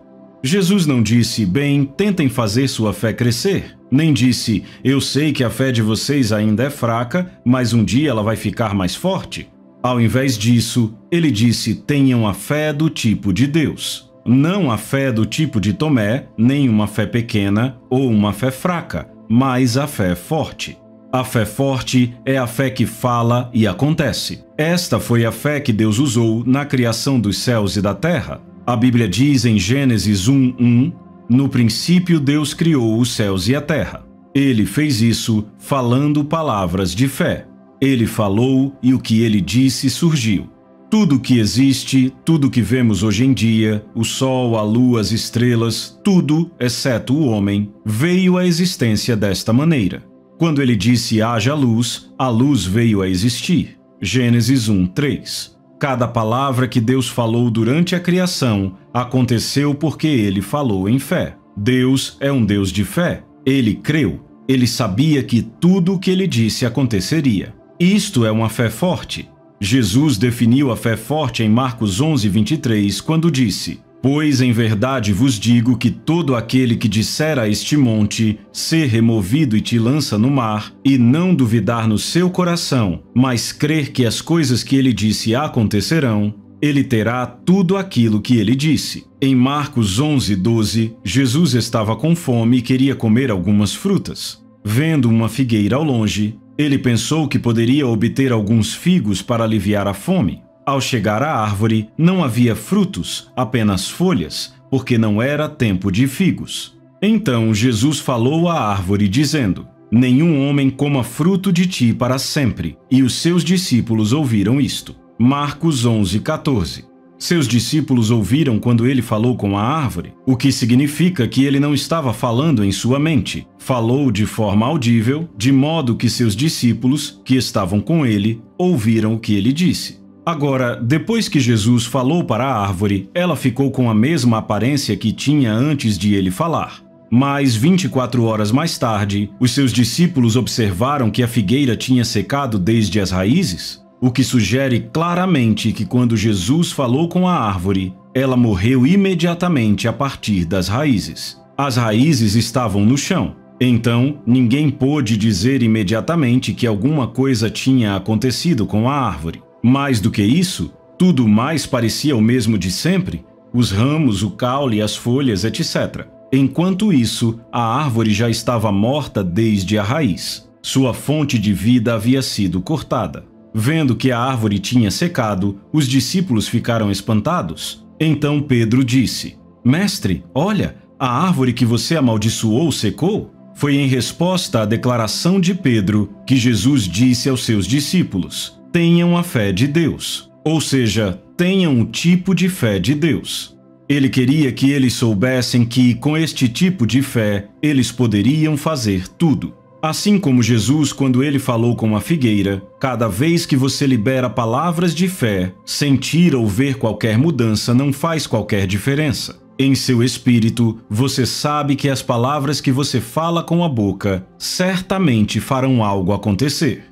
Jesus não disse, bem, tentem fazer sua fé crescer. Nem disse, eu sei que a fé de vocês ainda é fraca, mas um dia ela vai ficar mais forte. Ao invés disso, ele disse, tenham a fé do tipo de Deus. Não a fé do tipo de Tomé, nem uma fé pequena ou uma fé fraca, mas a fé forte. A fé forte é a fé que fala e acontece. Esta foi a fé que Deus usou na criação dos céus e da terra. A Bíblia diz em Gênesis 1:1, no princípio Deus criou os céus e a terra. Ele fez isso falando palavras de fé. Ele falou e o que ele disse surgiu. Tudo que existe, tudo que vemos hoje em dia, o sol, a lua, as estrelas, tudo, exceto o homem, veio à existência desta maneira. Quando ele disse haja luz, a luz veio a existir. Gênesis 1:3. Cada palavra que Deus falou durante a criação aconteceu porque ele falou em fé. Deus é um Deus de fé. Ele creu. Ele sabia que tudo o que ele disse aconteceria. Isto é uma fé forte. Jesus definiu a fé forte em Marcos 11:23, quando disse: Pois em verdade vos digo que todo aquele que disser a este monte, ser removido e te lança no mar, e não duvidar no seu coração, mas crer que as coisas que ele disse acontecerão, ele terá tudo aquilo que ele disse. Em Marcos 11:12, Jesus estava com fome e queria comer algumas frutas. Vendo uma figueira ao longe, ele pensou que poderia obter alguns figos para aliviar a fome. Ao chegar à árvore, não havia frutos, apenas folhas, porque não era tempo de figos. Então Jesus falou à árvore, dizendo: Nenhum homem coma fruto de ti para sempre. E os seus discípulos ouviram isto. Marcos 11:14. Seus discípulos ouviram quando ele falou com a árvore, o que significa que ele não estava falando em sua mente. Falou de forma audível, de modo que seus discípulos, que estavam com ele, ouviram o que ele disse. Agora, depois que Jesus falou para a árvore, ela ficou com a mesma aparência que tinha antes de ele falar. Mas 24 horas mais tarde, os seus discípulos observaram que a figueira tinha secado desde as raízes, o que sugere claramente que quando Jesus falou com a árvore, ela morreu imediatamente a partir das raízes. As raízes estavam no chão. Então, ninguém pôde dizer imediatamente que alguma coisa tinha acontecido com a árvore. Mais do que isso, tudo mais parecia o mesmo de sempre, os ramos, o caule, as folhas, etc. Enquanto isso, a árvore já estava morta desde a raiz. Sua fonte de vida havia sido cortada. Vendo que a árvore tinha secado, os discípulos ficaram espantados. Então Pedro disse: Mestre, olha, a árvore que você amaldiçoou secou? Foi em resposta à declaração de Pedro que Jesus disse aos seus discípulos: Tenham a fé de Deus, ou seja, tenham o tipo de fé de Deus. Ele queria que eles soubessem que, com este tipo de fé, eles poderiam fazer tudo. Assim como Jesus, quando ele falou com a figueira, cada vez que você libera palavras de fé, sentir ou ver qualquer mudança não faz qualquer diferença. Em seu espírito, você sabe que as palavras que você fala com a boca certamente farão algo acontecer.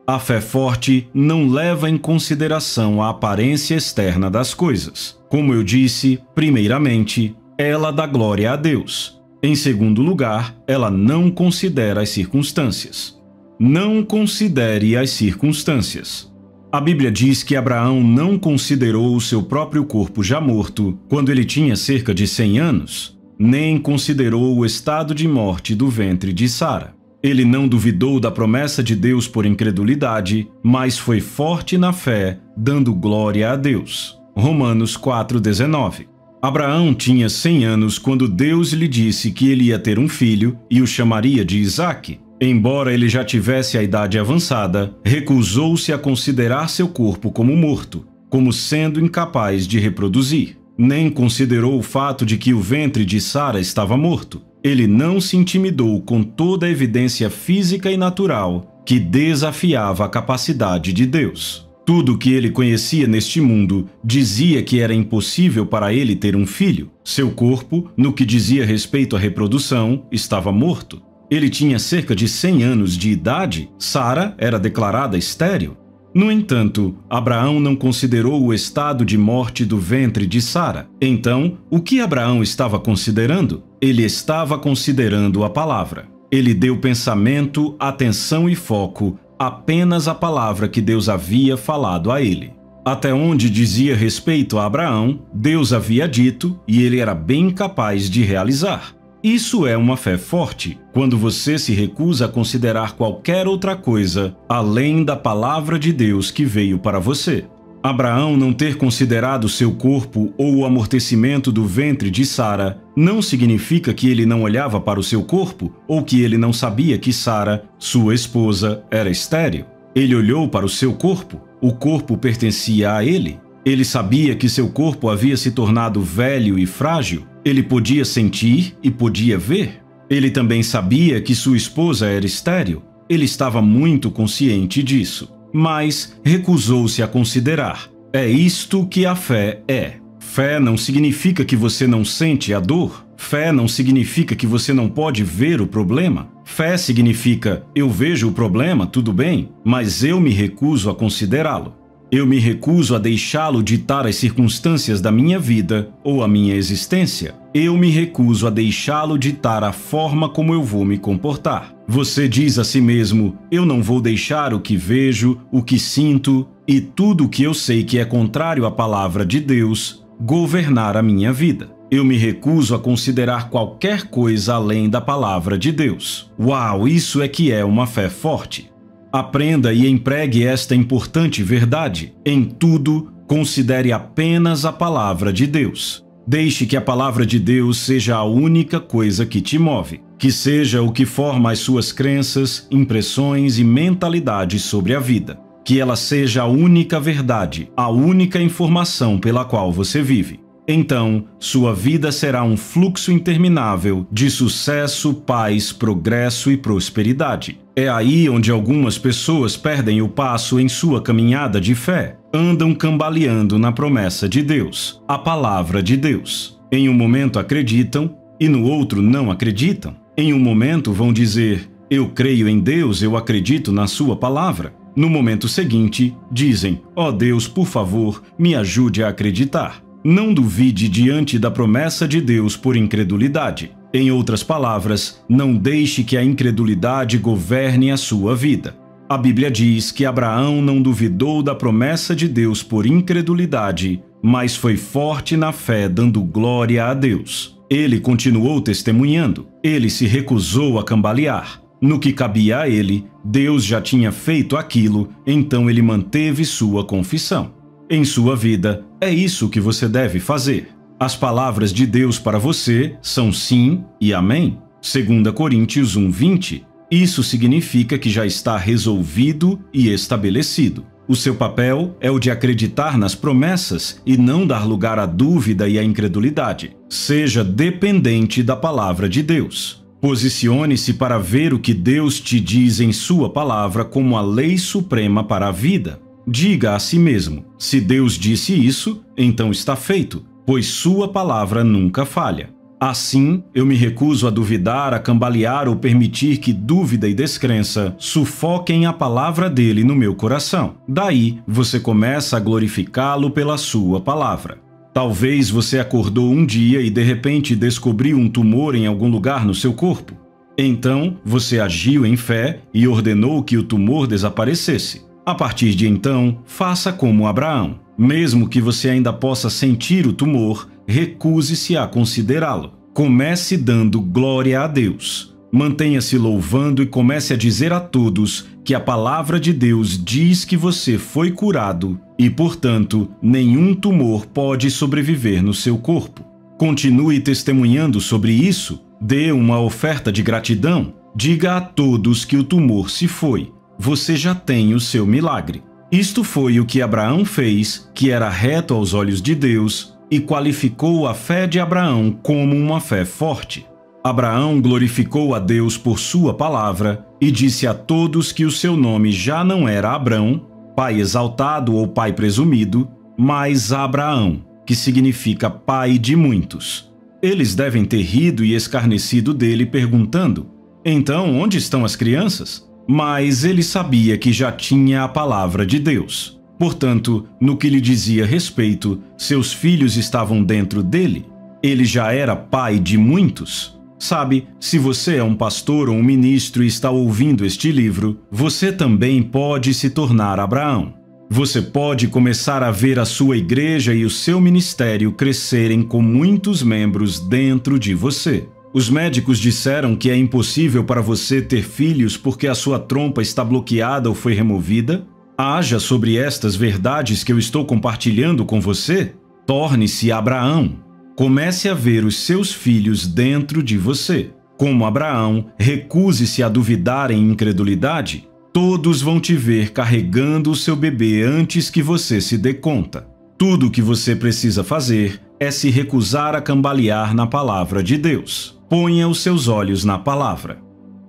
A fé forte não leva em consideração a aparência externa das coisas. Como eu disse, primeiramente, ela dá glória a Deus. Em segundo lugar, ela não considera as circunstâncias. Não considere as circunstâncias. A Bíblia diz que Abraão não considerou o seu próprio corpo já morto quando ele tinha cerca de 100 anos, nem considerou o estado de morte do ventre de Sara. Ele não duvidou da promessa de Deus por incredulidade, mas foi forte na fé, dando glória a Deus. Romanos 4:19. Abraão tinha 100 anos quando Deus lhe disse que ele ia ter um filho e o chamaria de Isaque. Embora ele já tivesse a idade avançada, recusou-se a considerar seu corpo como morto, como sendo incapaz de reproduzir. Nem considerou o fato de que o ventre de Sara estava morto. Ele não se intimidou com toda a evidência física e natural que desafiava a capacidade de Deus. Tudo o que ele conhecia neste mundo dizia que era impossível para ele ter um filho. Seu corpo, no que dizia respeito à reprodução, estava morto. Ele tinha cerca de 100 anos de idade. Sara era declarada estéril. No entanto, Abraão não considerou o estado de morte do ventre de Sara. Então, o que Abraão estava considerando? Ele estava considerando a palavra. Ele deu pensamento, atenção e foco apenas à palavra que Deus havia falado a ele. Até onde dizia respeito a Abraão, Deus havia dito e ele era bem capaz de realizar. Isso é uma fé forte, quando você se recusa a considerar qualquer outra coisa além da palavra de Deus que veio para você. Abraão não ter considerado seu corpo ou o amortecimento do ventre de Sara não significa que ele não olhava para o seu corpo ou que ele não sabia que Sara, sua esposa, era estéril. Ele olhou para o seu corpo. O corpo pertencia a ele. Ele sabia que seu corpo havia se tornado velho e frágil. Ele podia sentir e podia ver. Ele também sabia que sua esposa era estéril. Ele estava muito consciente disso, mas recusou-se a considerar. É isto que a fé é. Fé não significa que você não sente a dor. Fé não significa que você não pode ver o problema. Fé significa, eu vejo o problema, tudo bem, mas eu me recuso a considerá-lo. Eu me recuso a deixá-lo ditar as circunstâncias da minha vida ou a minha existência. Eu me recuso a deixá-lo ditar a forma como eu vou me comportar. Você diz a si mesmo: eu não vou deixar o que vejo, o que sinto e tudo o que eu sei que é contrário à palavra de Deus governar a minha vida. Eu me recuso a considerar qualquer coisa além da palavra de Deus. Uau, isso é que é uma fé forte. Aprenda e empregue esta importante verdade. Em tudo, considere apenas a palavra de Deus. Deixe que a palavra de Deus seja a única coisa que te move, que seja o que forma as suas crenças, impressões e mentalidades sobre a vida. Que ela seja a única verdade, a única informação pela qual você vive. Então, sua vida será um fluxo interminável de sucesso, paz, progresso e prosperidade. É aí onde algumas pessoas perdem o passo em sua caminhada de fé. Andam cambaleando na promessa de Deus, a palavra de Deus. Em um momento acreditam e no outro não acreditam. Em um momento vão dizer: eu creio em Deus, eu acredito na sua palavra. No momento seguinte, dizem: ó Deus, por favor, me ajude a acreditar. Não duvide diante da promessa de Deus por incredulidade. Em outras palavras, não deixe que a incredulidade governe a sua vida. A Bíblia diz que Abraão não duvidou da promessa de Deus por incredulidade, mas foi forte na fé, dando glória a Deus. Ele continuou testemunhando. Ele se recusou a cambalear. No que cabia a ele, Deus já tinha feito aquilo, então ele manteve sua confissão. Em sua vida, é isso que você deve fazer. As palavras de Deus para você são sim e amém. 2 Coríntios 1:20. Isso significa que já está resolvido e estabelecido. O seu papel é o de acreditar nas promessas e não dar lugar à dúvida e à incredulidade. Seja dependente da palavra de Deus. Posicione-se para ver o que Deus te diz em sua palavra como a lei suprema para a vida. Diga a si mesmo: se Deus disse isso, então está feito, pois sua palavra nunca falha. Assim, eu me recuso a duvidar, a cambalear ou permitir que dúvida e descrença sufoquem a palavra dele no meu coração. Daí, você começa a glorificá-lo pela sua palavra. Talvez você acordou um dia e de repente descobriu um tumor em algum lugar no seu corpo. Então, você agiu em fé e ordenou que o tumor desaparecesse. A partir de então, faça como Abraão. Mesmo que você ainda possa sentir o tumor, recuse-se a considerá-lo. Comece dando glória a Deus. Mantenha-se louvando e comece a dizer a todos que a palavra de Deus diz que você foi curado e, portanto, nenhum tumor pode sobreviver no seu corpo. Continue testemunhando sobre isso. Dê uma oferta de gratidão. Diga a todos que o tumor se foi. Você já tem o seu milagre. Isto foi o que Abraão fez, que era reto aos olhos de Deus, e qualificou a fé de Abraão como uma fé forte. Abraão glorificou a Deus por sua palavra e disse a todos que o seu nome já não era Abrão, pai exaltado ou pai presumido, mas Abraão, que significa pai de muitos. Eles devem ter rido e escarnecido dele, perguntando: então, onde estão as crianças? Mas ele sabia que já tinha a palavra de Deus. Portanto, no que lhe dizia respeito, seus filhos estavam dentro dele. Ele já era pai de muitos. Sabe, se você é um pastor ou um ministro e está ouvindo este livro, você também pode se tornar Abraão. Você pode começar a ver a sua igreja e o seu ministério crescerem com muitos membros dentro de você. Os médicos disseram que é impossível para você ter filhos porque a sua trompa está bloqueada ou foi removida? Haja sobre estas verdades que eu estou compartilhando com você. Torne-se Abraão. Comece a ver os seus filhos dentro de você. Como Abraão, recuse-se a duvidar em incredulidade. Todos vão te ver carregando o seu bebê antes que você se dê conta. Tudo o que você precisa fazer é se recusar a cambalear na palavra de Deus. Ponha os seus olhos na palavra.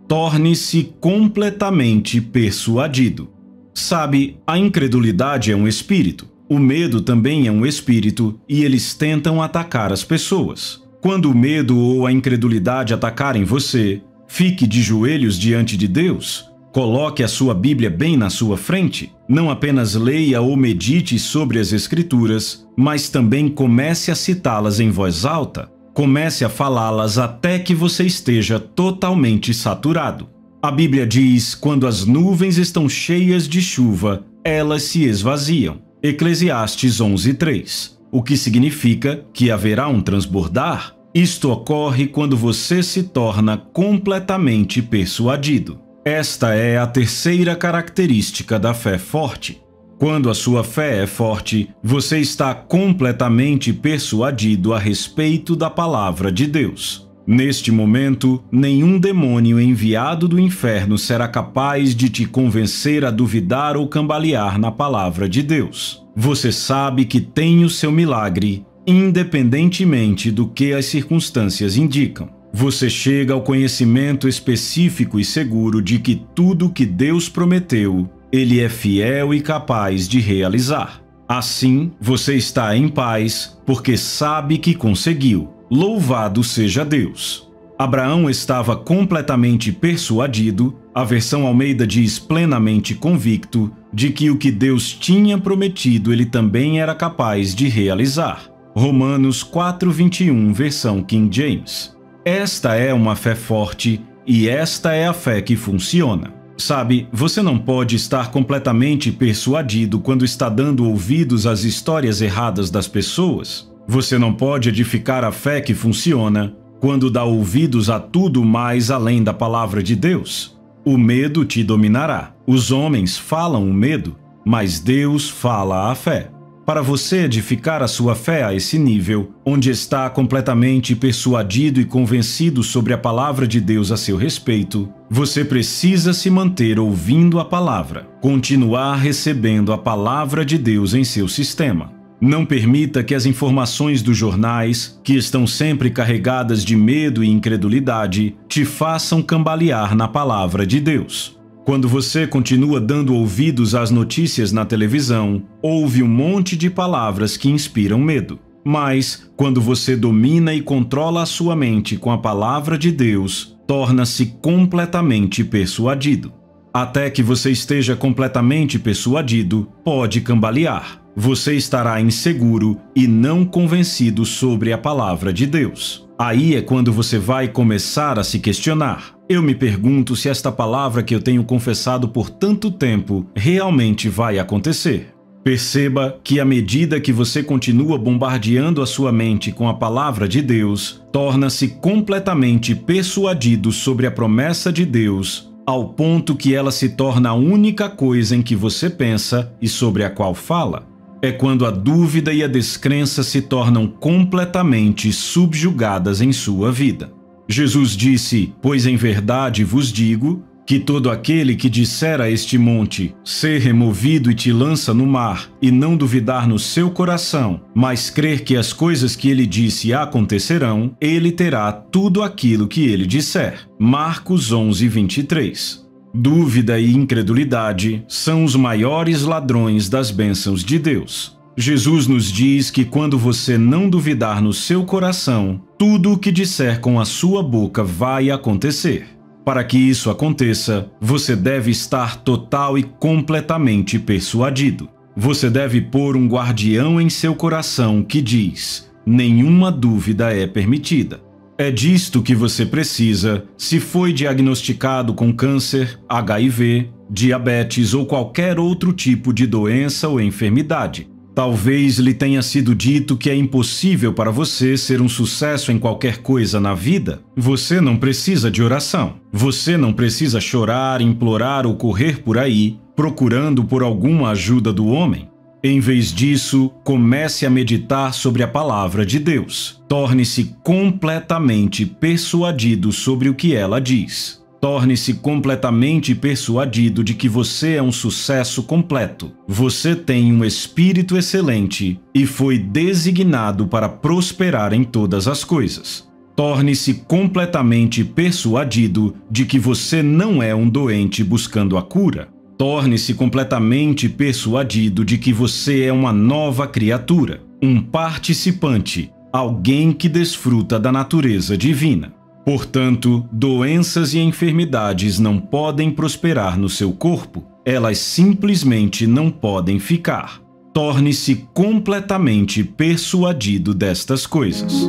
Torne-se completamente persuadido. Sabe, a incredulidade é um espírito. O medo também é um espírito e eles tentam atacar as pessoas. Quando o medo ou a incredulidade atacarem você, fique de joelhos diante de Deus. Coloque a sua Bíblia bem na sua frente. Não apenas leia ou medite sobre as Escrituras, mas também comece a citá-las em voz alta. Comece a falá-las até que você esteja totalmente saturado. A Bíblia diz: quando as nuvens estão cheias de chuva, elas se esvaziam. Eclesiastes 11:3. O que significa que haverá um transbordar. Isto ocorre quando você se torna completamente persuadido. Esta é a terceira característica da fé forte. Quando a sua fé é forte, você está completamente persuadido a respeito da palavra de Deus. Neste momento, nenhum demônio enviado do inferno será capaz de te convencer a duvidar ou cambalear na palavra de Deus. Você sabe que tem o seu milagre, independentemente do que as circunstâncias indicam. Você chega ao conhecimento específico e seguro de que tudo que Deus prometeu, Ele é fiel e capaz de realizar. Assim, você está em paz, porque sabe que conseguiu. Louvado seja Deus! Abraão estava completamente persuadido, a versão Almeida diz plenamente convicto, de que o que Deus tinha prometido ele também era capaz de realizar. Romanos 4:21, versão King James. Esta é uma fé forte e esta é a fé que funciona. Sabe, você não pode estar completamente persuadido quando está dando ouvidos às histórias erradas das pessoas. Você não pode edificar a fé que funciona quando dá ouvidos a tudo mais além da palavra de Deus. O medo te dominará. Os homens falam o medo, mas Deus fala a fé. Para você edificar a sua fé a esse nível, onde está completamente persuadido e convencido sobre a palavra de Deus a seu respeito, você precisa se manter ouvindo a palavra, continuar recebendo a palavra de Deus em seu sistema. Não permita que as informações dos jornais, que estão sempre carregadas de medo e incredulidade, te façam cambalear na palavra de Deus. Quando você continua dando ouvidos às notícias na televisão, ouve um monte de palavras que inspiram medo. Mas, quando você domina e controla a sua mente com a palavra de Deus, torna-se completamente persuadido. Até que você esteja completamente persuadido, pode cambalear. Você estará inseguro e não convencido sobre a palavra de Deus. Aí é quando você vai começar a se questionar. Eu me pergunto se esta palavra que eu tenho confessado por tanto tempo realmente vai acontecer. Perceba que à medida que você continua bombardeando a sua mente com a palavra de Deus, torna-se completamente persuadido sobre a promessa de Deus, ao ponto que ela se torna a única coisa em que você pensa e sobre a qual fala. É quando a dúvida e a descrença se tornam completamente subjugadas em sua vida. Jesus disse: "Pois em verdade vos digo que todo aquele que disser a este monte, ser removido e te lança no mar, e não duvidar no seu coração, mas crer que as coisas que ele disse acontecerão, ele terá tudo aquilo que ele disser." Marcos 11:23. Dúvida e incredulidade são os maiores ladrões das bênçãos de Deus. Jesus nos diz que quando você não duvidar no seu coração, tudo o que disser com a sua boca vai acontecer. Para que isso aconteça, você deve estar total e completamente persuadido. Você deve pôr um guardião em seu coração que diz: nenhuma dúvida é permitida. É disto que você precisa se foi diagnosticado com câncer, HIV, diabetes ou qualquer outro tipo de doença ou enfermidade. Talvez lhe tenha sido dito que é impossível para você ser um sucesso em qualquer coisa na vida. Você não precisa de oração. Você não precisa chorar, implorar ou correr por aí, procurando por alguma ajuda do homem. Em vez disso, comece a meditar sobre a palavra de Deus. Torne-se completamente persuadido sobre o que ela diz. Torne-se completamente persuadido de que você é um sucesso completo. Você tem um espírito excelente e foi designado para prosperar em todas as coisas. Torne-se completamente persuadido de que você não é um doente buscando a cura. Torne-se completamente persuadido de que você é uma nova criatura, um participante, alguém que desfruta da natureza divina. Portanto, doenças e enfermidades não podem prosperar no seu corpo, elas simplesmente não podem ficar. Torne-se completamente persuadido destas coisas.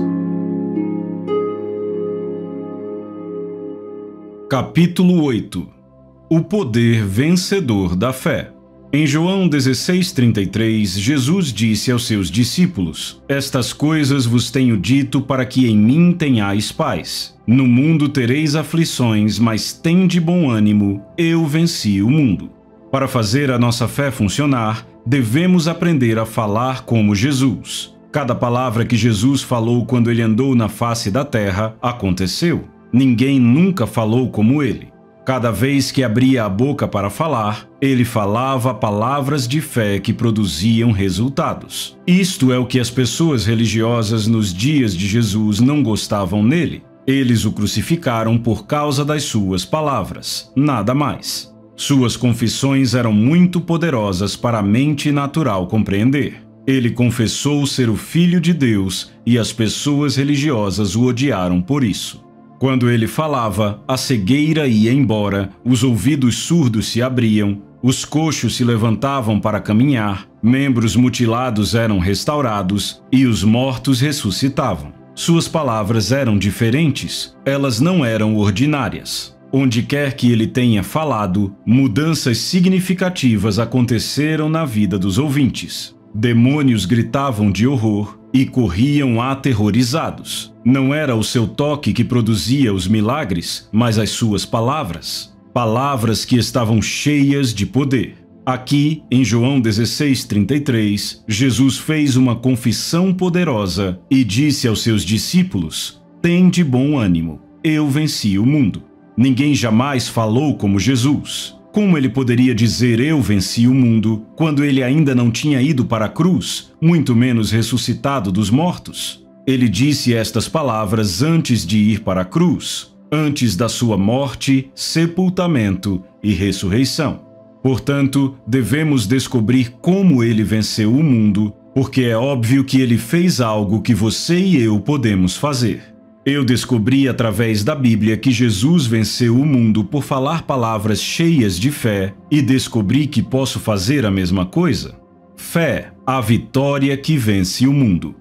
Capítulo 8. O poder vencedor da fé. Em João 16:33, Jesus disse aos seus discípulos: Estas coisas vos tenho dito para que em mim tenhais paz. No mundo tereis aflições, mas tende bom ânimo, eu venci o mundo. Para fazer a nossa fé funcionar, devemos aprender a falar como Jesus. Cada palavra que Jesus falou quando ele andou na face da terra aconteceu. Ninguém nunca falou como ele. Cada vez que abria a boca para falar, ele falava palavras de fé que produziam resultados. Isto é o que as pessoas religiosas nos dias de Jesus não gostavam nele. Eles o crucificaram por causa das suas palavras, nada mais. Suas confissões eram muito poderosas para a mente natural compreender. Ele confessou ser o Filho de Deus e as pessoas religiosas o odiaram por isso. Quando ele falava, a cegueira ia embora, os ouvidos surdos se abriam, os coxos se levantavam para caminhar, membros mutilados eram restaurados e os mortos ressuscitavam. Suas palavras eram diferentes, elas não eram ordinárias. Onde quer que ele tenha falado, mudanças significativas aconteceram na vida dos ouvintes. Demônios gritavam de horror e corriam aterrorizados. Não era o seu toque que produzia os milagres, mas as suas palavras. Palavras que estavam cheias de poder. Aqui, em João 16:33, Jesus fez uma confissão poderosa e disse aos seus discípulos: Tende bom ânimo, eu venci o mundo. Ninguém jamais falou como Jesus. Como ele poderia dizer eu venci o mundo quando ele ainda não tinha ido para a cruz, muito menos ressuscitado dos mortos? Ele disse estas palavras antes de ir para a cruz, antes da sua morte, sepultamento e ressurreição. Portanto, devemos descobrir como ele venceu o mundo, porque é óbvio que ele fez algo que você e eu podemos fazer. Eu descobri através da Bíblia que Jesus venceu o mundo por falar palavras cheias de fé e descobri que posso fazer a mesma coisa. Fé, a vitória que vence o mundo.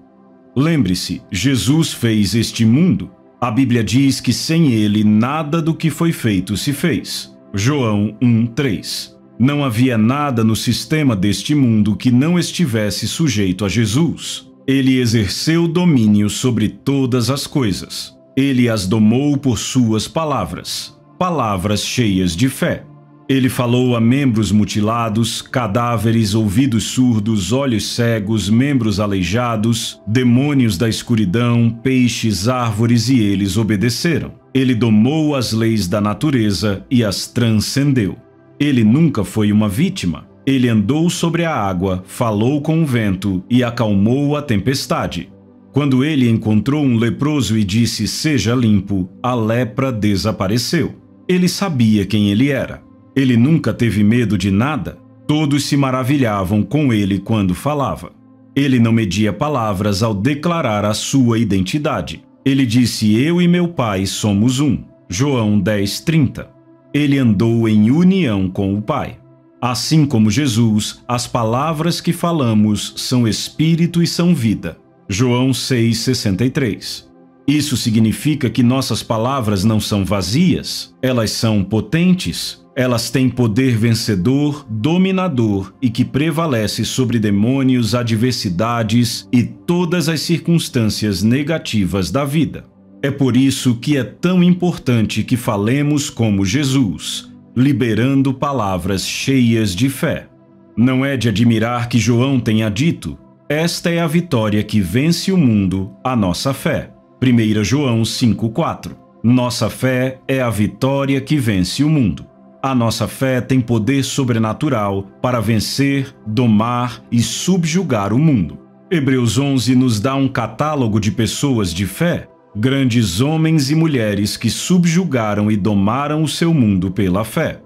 Lembre-se, Jesus fez este mundo. A Bíblia diz que sem ele nada do que foi feito se fez. João 1:3. Não havia nada no sistema deste mundo que não estivesse sujeito a Jesus. Ele exerceu domínio sobre todas as coisas. Ele as domou por suas palavras, palavras cheias de fé. Ele falou a membros mutilados, cadáveres, ouvidos surdos, olhos cegos, membros aleijados, demônios da escuridão, peixes, árvores, e eles obedeceram. Ele domou as leis da natureza e as transcendeu. Ele nunca foi uma vítima. Ele andou sobre a água, falou com o vento e acalmou a tempestade. Quando ele encontrou um leproso e disse, seja limpo, a lepra desapareceu. Ele sabia quem ele era. Ele nunca teve medo de nada. Todos se maravilhavam com ele quando falava. Ele não media palavras ao declarar a sua identidade. Ele disse, eu e meu Pai somos um. João 10:30. Ele andou em união com o Pai. Assim como Jesus, as palavras que falamos são espírito e são vida. João 6:63. Isso significa que nossas palavras não são vazias, elas são potentes, elas têm poder vencedor, dominador e que prevalece sobre demônios, adversidades e todas as circunstâncias negativas da vida. É por isso que é tão importante que falemos como Jesus, liberando palavras cheias de fé. Não é de admirar que João tenha dito, esta é a vitória que vence o mundo, a nossa fé. 1 João 5:4. Nossa fé é a vitória que vence o mundo. A nossa fé tem poder sobrenatural para vencer, domar e subjugar o mundo. Hebreus 11 nos dá um catálogo de pessoas de fé, grandes homens e mulheres que subjugaram e domaram o seu mundo pela fé.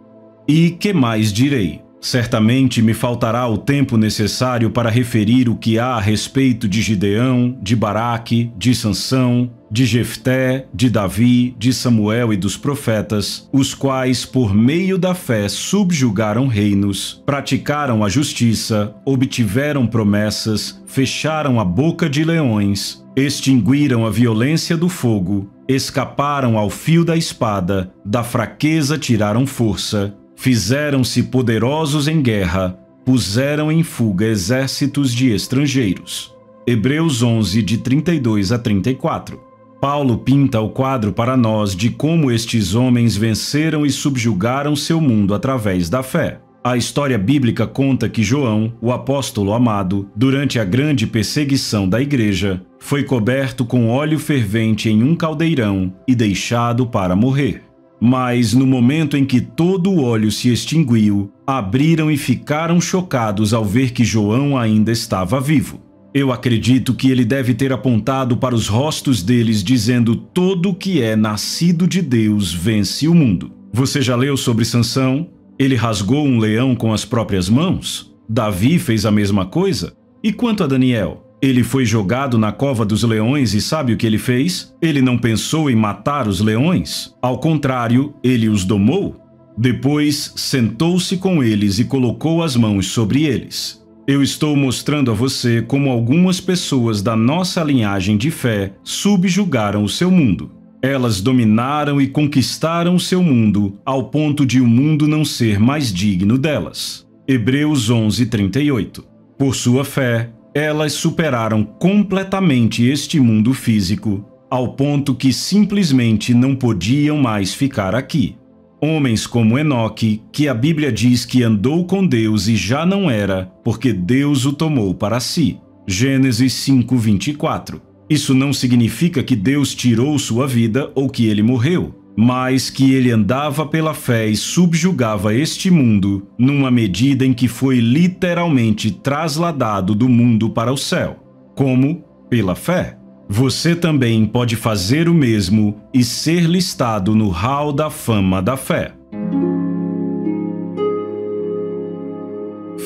E que mais direi? Certamente me faltará o tempo necessário para referir o que há a respeito de Gideão, de Baraque, de Sansão, de Jefté, de Davi, de Samuel e dos profetas, os quais, por meio da fé, subjugaram reinos, praticaram a justiça, obtiveram promessas, fecharam a boca de leões, extinguiram a violência do fogo, escaparam ao fio da espada, da fraqueza tiraram força, fizeram-se poderosos em guerra, puseram em fuga exércitos de estrangeiros. Hebreus 11, de 32 a 34. Paulo pinta o quadro para nós de como estes homens venceram e subjugaram seu mundo através da fé. A história bíblica conta que João, o apóstolo amado, durante a grande perseguição da igreja, foi coberto com óleo fervente em um caldeirão e deixado para morrer. Mas no momento em que todo o óleo se extinguiu, abriram e ficaram chocados ao ver que João ainda estava vivo. Eu acredito que ele deve ter apontado para os rostos deles dizendo: todo o que é nascido de Deus vence o mundo. Você já leu sobre Sansão? Ele rasgou um leão com as próprias mãos? Davi fez a mesma coisa? E quanto a Daniel? Ele foi jogado na cova dos leões e sabe o que ele fez? Ele não pensou em matar os leões. Ao contrário, ele os domou. Depois, sentou-se com eles e colocou as mãos sobre eles. Eu estou mostrando a você como algumas pessoas da nossa linhagem de fé subjugaram o seu mundo. Elas dominaram e conquistaram o seu mundo ao ponto de o mundo não ser mais digno delas. Hebreus 11, 38. Por sua fé, elas superaram completamente este mundo físico, ao ponto que simplesmente não podiam mais ficar aqui. Homens como Enoque, que a Bíblia diz que andou com Deus e já não era, porque Deus o tomou para si. Gênesis 5, 24. Isso não significa que Deus tirou sua vida ou que ele morreu, mas que ele andava pela fé e subjugava este mundo numa medida em que foi literalmente trasladado do mundo para o céu. Como? Pela fé. Você também pode fazer o mesmo e ser listado no hall da fama da fé.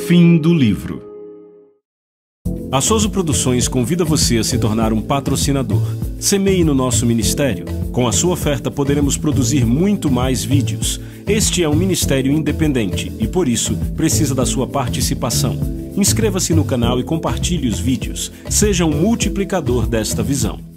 Fim do livro. A Soso Produções convida você a se tornar um patrocinador. Semeie no nosso ministério. Com a sua oferta poderemos produzir muito mais vídeos. Este é um ministério independente e, por isso, precisa da sua participação. Inscreva-se no canal e compartilhe os vídeos. Seja um multiplicador desta visão.